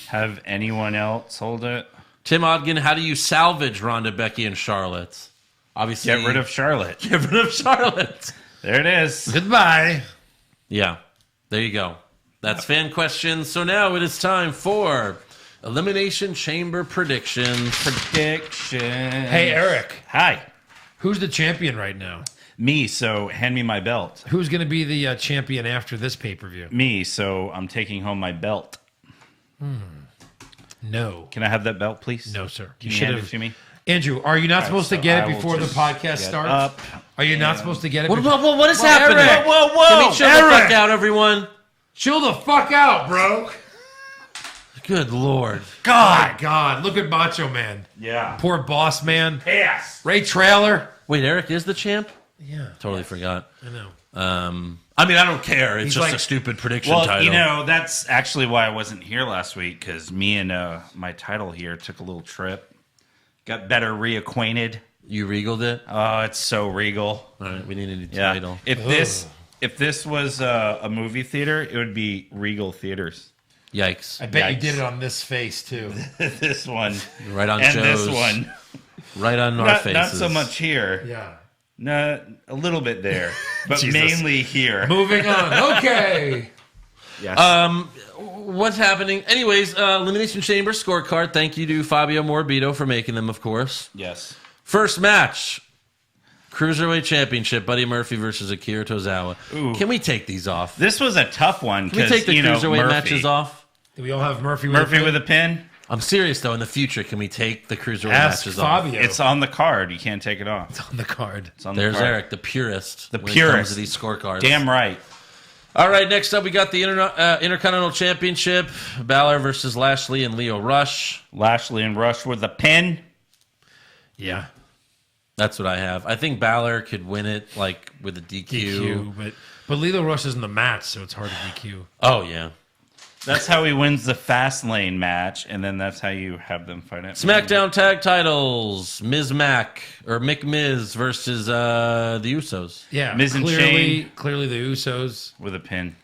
Have anyone else hold it? Tim Odgen, how do you salvage Ronda, Becky, and Charlotte? Obviously, get rid of Charlotte. Get rid of Charlotte. There it is. Goodbye. Yeah, there you go. That's fan questions. So now it is time for Elimination Chamber predictions. Hey, Eric. Hi. Who's the champion right now? Me, so hand me my belt. Who's going to be the champion after this pay-per-view? Me, so I'm taking home my belt. No. Can I have that belt, please? No, sir. Can you hand it to me? Andrew, are you not supposed to get it before the podcast starts? Are you not supposed to get it? What is happening? Eric. Whoa. Can we chill the fuck out, everyone? Chill the fuck out, bro. Good Lord. God. Look at Macho Man. Yeah. Poor Boss Man. Yes. Ray Trailer. Wait, Eric is the champ? Yeah. Totally forgot. I know. I mean, I don't care. It's He's just like- a stupid prediction Well, title. you know, that's actually why I wasn't here last week, because me and my title here took a little trip. Got better reacquainted. You regaled it? Oh, it's so regal. All right, we need a new Yeah. title. If this was a movie theater, it would be Regal Theaters. Yikes. I bet Yikes. you did it on this face, too. This one. Right on And Joe's. this one. Right on our Not faces. so much here. Yeah. No, a little bit there. But Jesus. mainly here. Moving on. Okay. Yes. What's happening? Anyways, Elimination Chamber scorecard. Thank you to Fabio Morbido for making them, of course. Yes. First match. Cruiserweight Championship, Buddy Murphy versus Akira Tozawa. Ooh. Can we take these off? This was a tough one. Can we take the Cruiserweight matches off? Do we all have Murphy with a pin? I'm serious, though. In the future, can we take the Cruiserweight Ask matches Fabio. off? It's on the card. You can't take it off. It's on the card. It's on There's the card. Eric, the purist. The when it purist. comes to these scorecards. Damn right. All right, next up, we got the Intercontinental Championship. Balor versus Lashley and Lio Rush. Lashley and Rush with a pin. Yeah. That's what I have. I think Balor could win it, like, with a DQ. But Lilo Rush is in the match, so it's hard to DQ. Oh, yeah. That's how he wins the fast lane match, and then that's how you have them fight it. SmackDown tag titles. Mick Miz versus the Usos. Yeah, Miz and Shane. Clearly the Usos. With a pin.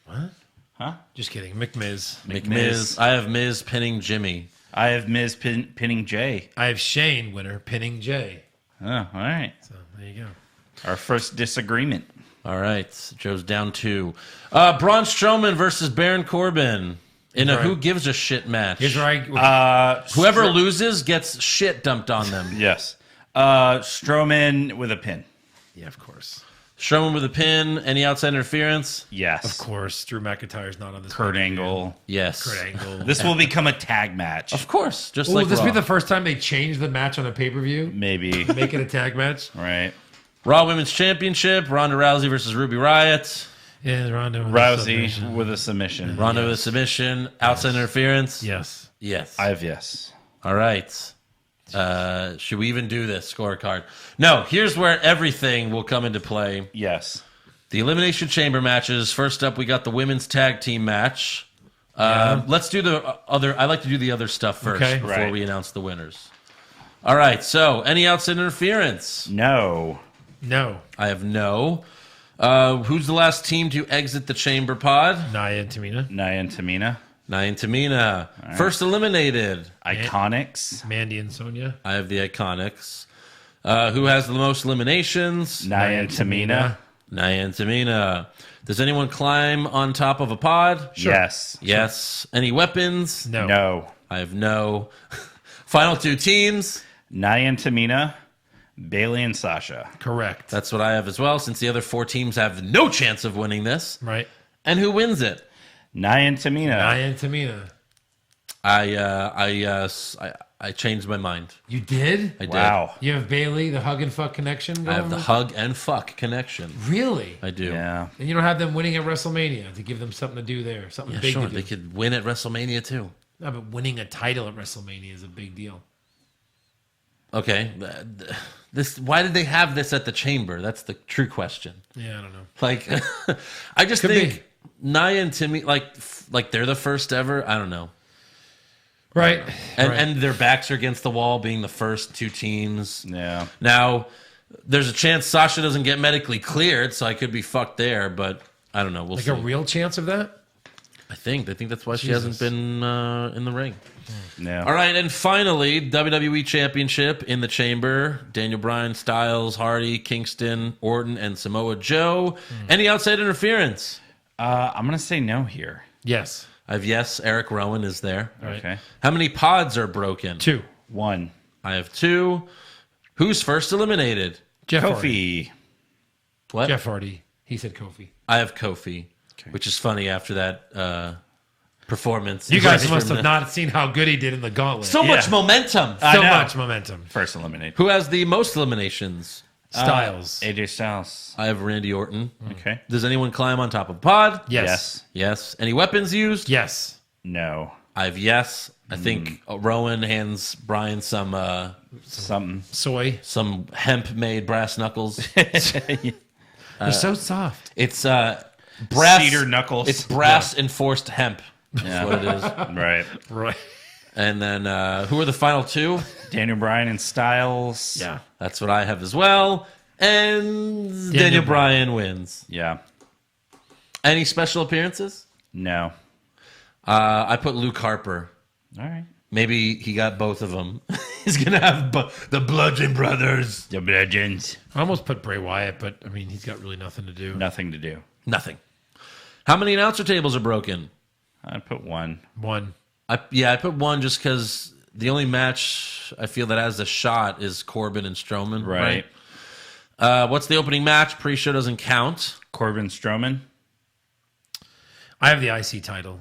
What? Huh? Just kidding. Miz. Miz. I have Miz pinning Jimmy. I have Miz pinning Jay. I have Shane winner pinning Jay. Oh, all right. So there you go. Our first disagreement. All right. Joe's down 2. Braun Strowman versus Baron Corbin in a who gives a shit match. Here's where I... Whoever loses gets shit dumped on them. Yes. Strowman with a pin. Yeah, of course. Strowman with a pin. Any outside interference? Yes. Of course. Drew McIntyre's not on this. Kurt Angle. Yes. Kurt Angle. This will become a tag match. Of course. Just Will like this Raw. be the first time they change the match on a pay-per-view? Maybe. Make it a tag match? Right. Raw Women's Championship. Ronda Rousey versus Ruby Riott. Yeah, Ronda with Rousey with a submission. Ronda with a submission. Outside interference? Yes. Yes. I have yes. All right. Should we even do this scorecard? No. Here's where everything will come into play. Yes. The Elimination Chamber matches. First up, we got the women's tag team match. Let's do the other. I like to do the other stuff first before we announce the winners. All right. So, any outside interference? No. No. I have no. Who's the last team to exit the chamber pod? Nia and Tamina. Nia and Tamina. Nia and Tamina. Right. First eliminated. Iconics. Mandy and Sonia. I have the Iconics. Who has the most eliminations? Nia and Tamina. Nia and Tamina. Does anyone climb on top of a pod? Sure. Yes. Yes. Any weapons? No. No. I have no. Final 2 teams? Nia and Tamina. Bailey and Sasha. Correct. That's what I have as well, since the other 4 teams have no chance of winning this. Right. And who wins it? Nia and Tamina. Nia and Tamina. I changed my mind. You did? I did. Wow. You have Bailey, the hug and fuck connection going I have the on? hug and fuck connection. Really? I do. Yeah. And you don't have them winning at WrestleMania to give them something to do there, something big Sure, to do. they could win at WrestleMania too. No, but winning a title at WrestleMania is a big deal. Okay. Why did they have this at the chamber? That's the true question. Yeah, I don't know. Like, I just think Nia and Timmy, like they're the first ever. I don't know. Right. And their backs are against the wall, being the first 2 teams. Yeah. Now, there's a chance Sasha doesn't get medically cleared, so I could be fucked there. But I don't know. We'll see. A real chance of that? I think that's why she hasn't been in the ring. Yeah. All right, and finally, WWE Championship in the chamber. Daniel Bryan, Styles, Hardy, Kingston, Orton, and Samoa Joe. Any outside interference? I'm going to say no here. Yes. I have yes. Eric Rowan is there. Right. Okay. How many pods are broken? 2. 1. I have 2. Who's first eliminated? Jeff Kofi. Hardy. What? Jeff Hardy. He said Kofi. I have Kofi, which is funny after that performance. You guys must have not seen how good he did in the gauntlet. So much momentum. So much momentum. First eliminated. Who has the most eliminations? Styles. AJ Styles. I have Randy Orton. Okay. Does anyone climb on top of a pod? Yes. Yes. Any weapons used? Yes. No. I have yes. I think Rowan hands Brian some Something. Soy. some hemp-made brass knuckles. They're so soft. It's brass Cedar knuckles. It's brass enforced hemp. That's what it is. Right. Right. And then who are the final 2? Daniel Bryan and Styles. Yeah. That's what I have as well. And Daniel Bryan wins. Yeah. Any special appearances? No. I put Luke Harper. All right. Maybe he got both of them. He's going to have the Bludgeon Brothers. The Bludgeons. I almost put Bray Wyatt, but I mean, he's got really nothing to do. Nothing to do. Nothing. How many announcer tables are broken? I put one. I put one just because the only match I feel that has a shot is Corbin and Strowman. Right. What's the opening match? Pre-show doesn't count. Corbin Strowman. I have the IC title.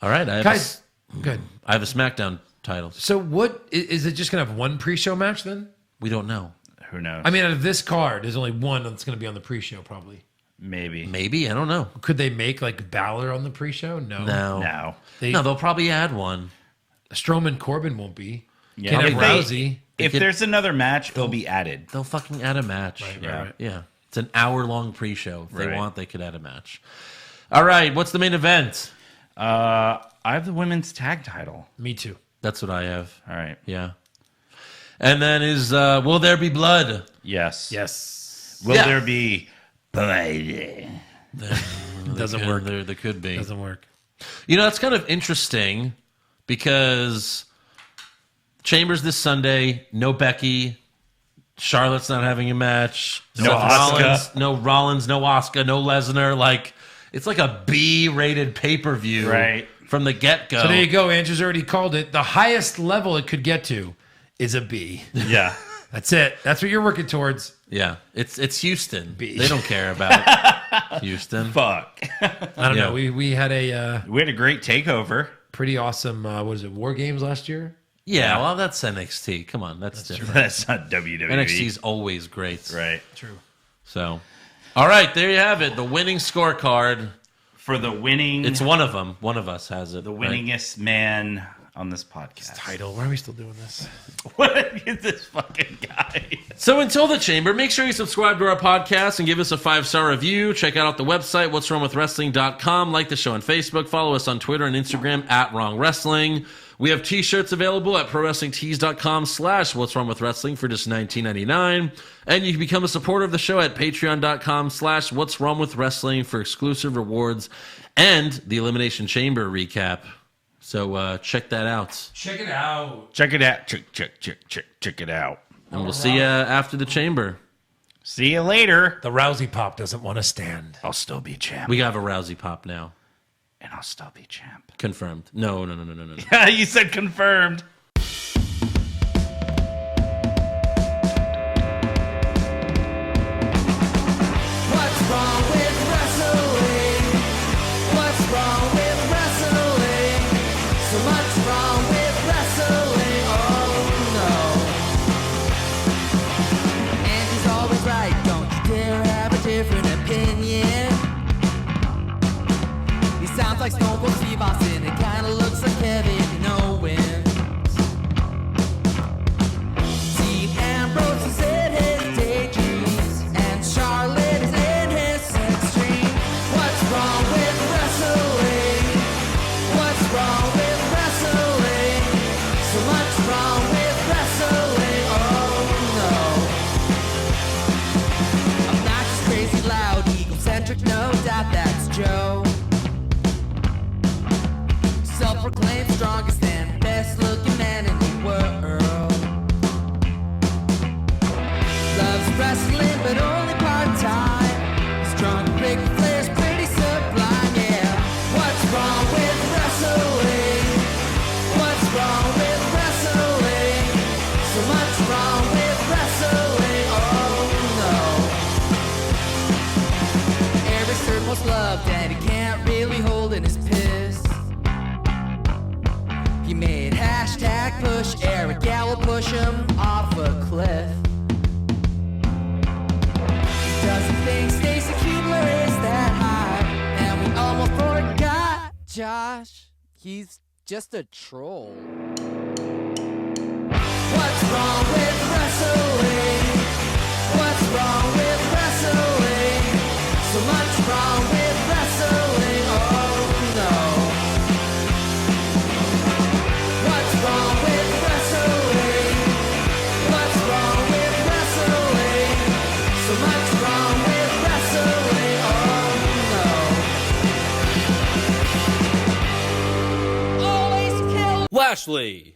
All right. Guys, good. I have a SmackDown title. So what, is it just going to have one pre-show match then? We don't know. Who knows? I mean, out of this card, there's only one that's going to be on the pre-show probably. Maybe. I don't know. Could they make like Balor on the pre-show? No. They'll probably add one. Strowman Corbin won't be. Yeah. Can't have If Rousey. If there's another match, it'll be added. They'll fucking add a match. Right. Yeah. It's an hour-long pre-show. If they Right. want, they could add a match. All right. What's the main event? I have the women's tag title. Me too. That's what I have. All right. Yeah. And then is Will There Be Blood? Yes. Will there be blood? Doesn't work. There could be. Doesn't work. You know, that's kind of interesting because Chambers this Sunday, no Becky, Charlotte's not having a match, No Asuka. no Rollins, no Asuka, no Lesnar. Like, it's like a B-rated pay-per-view Right. from the get-go. So there you go. Andrew's already called it. The highest level it could get to is a B. Yeah. That's it. That's what you're working towards. Yeah, it's Houston. B. They don't care about Houston. Fuck. I don't know. We had a We had a great takeover. pretty awesome, War Games last year? Yeah, well, that's NXT. Come on, that's different. That's not WWE. NXT's always great. Right. True. So, all right, there you have it. The winning scorecard. For the winning... It's one of them. One of us has it. the right? winningest man on this podcast. Title. Why are we still doing this? What is this fucking guy? So until the chamber, make sure you subscribe to our podcast and give us a 5-star review. Check out the website, what'swrongwithwrestling.com. Like the show on Facebook. Follow us on Twitter and Instagram @WrongWrestling. We have t-shirts available at prowrestlingtees.com/what'swrongwithwrestling for just $19.99. And you can become a supporter of the show at patreon.com/what'swrongwithwrestling for exclusive rewards and the Elimination Chamber recap. So check that out. Check it out. Check it out. Check it out. And we'll see you after the chamber. See you later. The Rousey pop doesn't want to stand. I'll still be champ. We have a Rousey pop now. And I'll still be champ. Confirmed. No. You said confirmed. What's wrong with wrestling? What's wrong with wrestling? So much wrong with wrestling. Oh no. And he's always right. Don't you dare have a different opinion. He sounds like Stone Cold Steve Austin. It kinda looks like Kevin Owens. Dean Ambrose is in his daydreams, and Charlotte is in his sex dream. What's wrong with wrestling? What's wrong with wrestling? So much wrong with wrestling. Oh no. Obnoxious, crazy, loud, egocentric, no doubt that's Joe. Self-proclaimed strongest and best-looking man in the world. Loves wrestling, but only part-time. Strong, big Flair's pretty sublime, yeah. What's wrong with wrestling? What's wrong with wrestling? So much wrong with wrestling, oh no. Every shirt most loved, and he can't really hold in his piss. He made hashtag push Eric Gallo push him off a cliff. He doesn't think Stacy Keebler is that high, and we almost forgot Josh. He's just a troll. What's wrong with wrestling? What's wrong with wrestling? So much wrong with wrestling. Oh no. What's wrong with wrestling? What's wrong with wrestling? So much wrong with wrestling. Oh no. Always kill Lashley.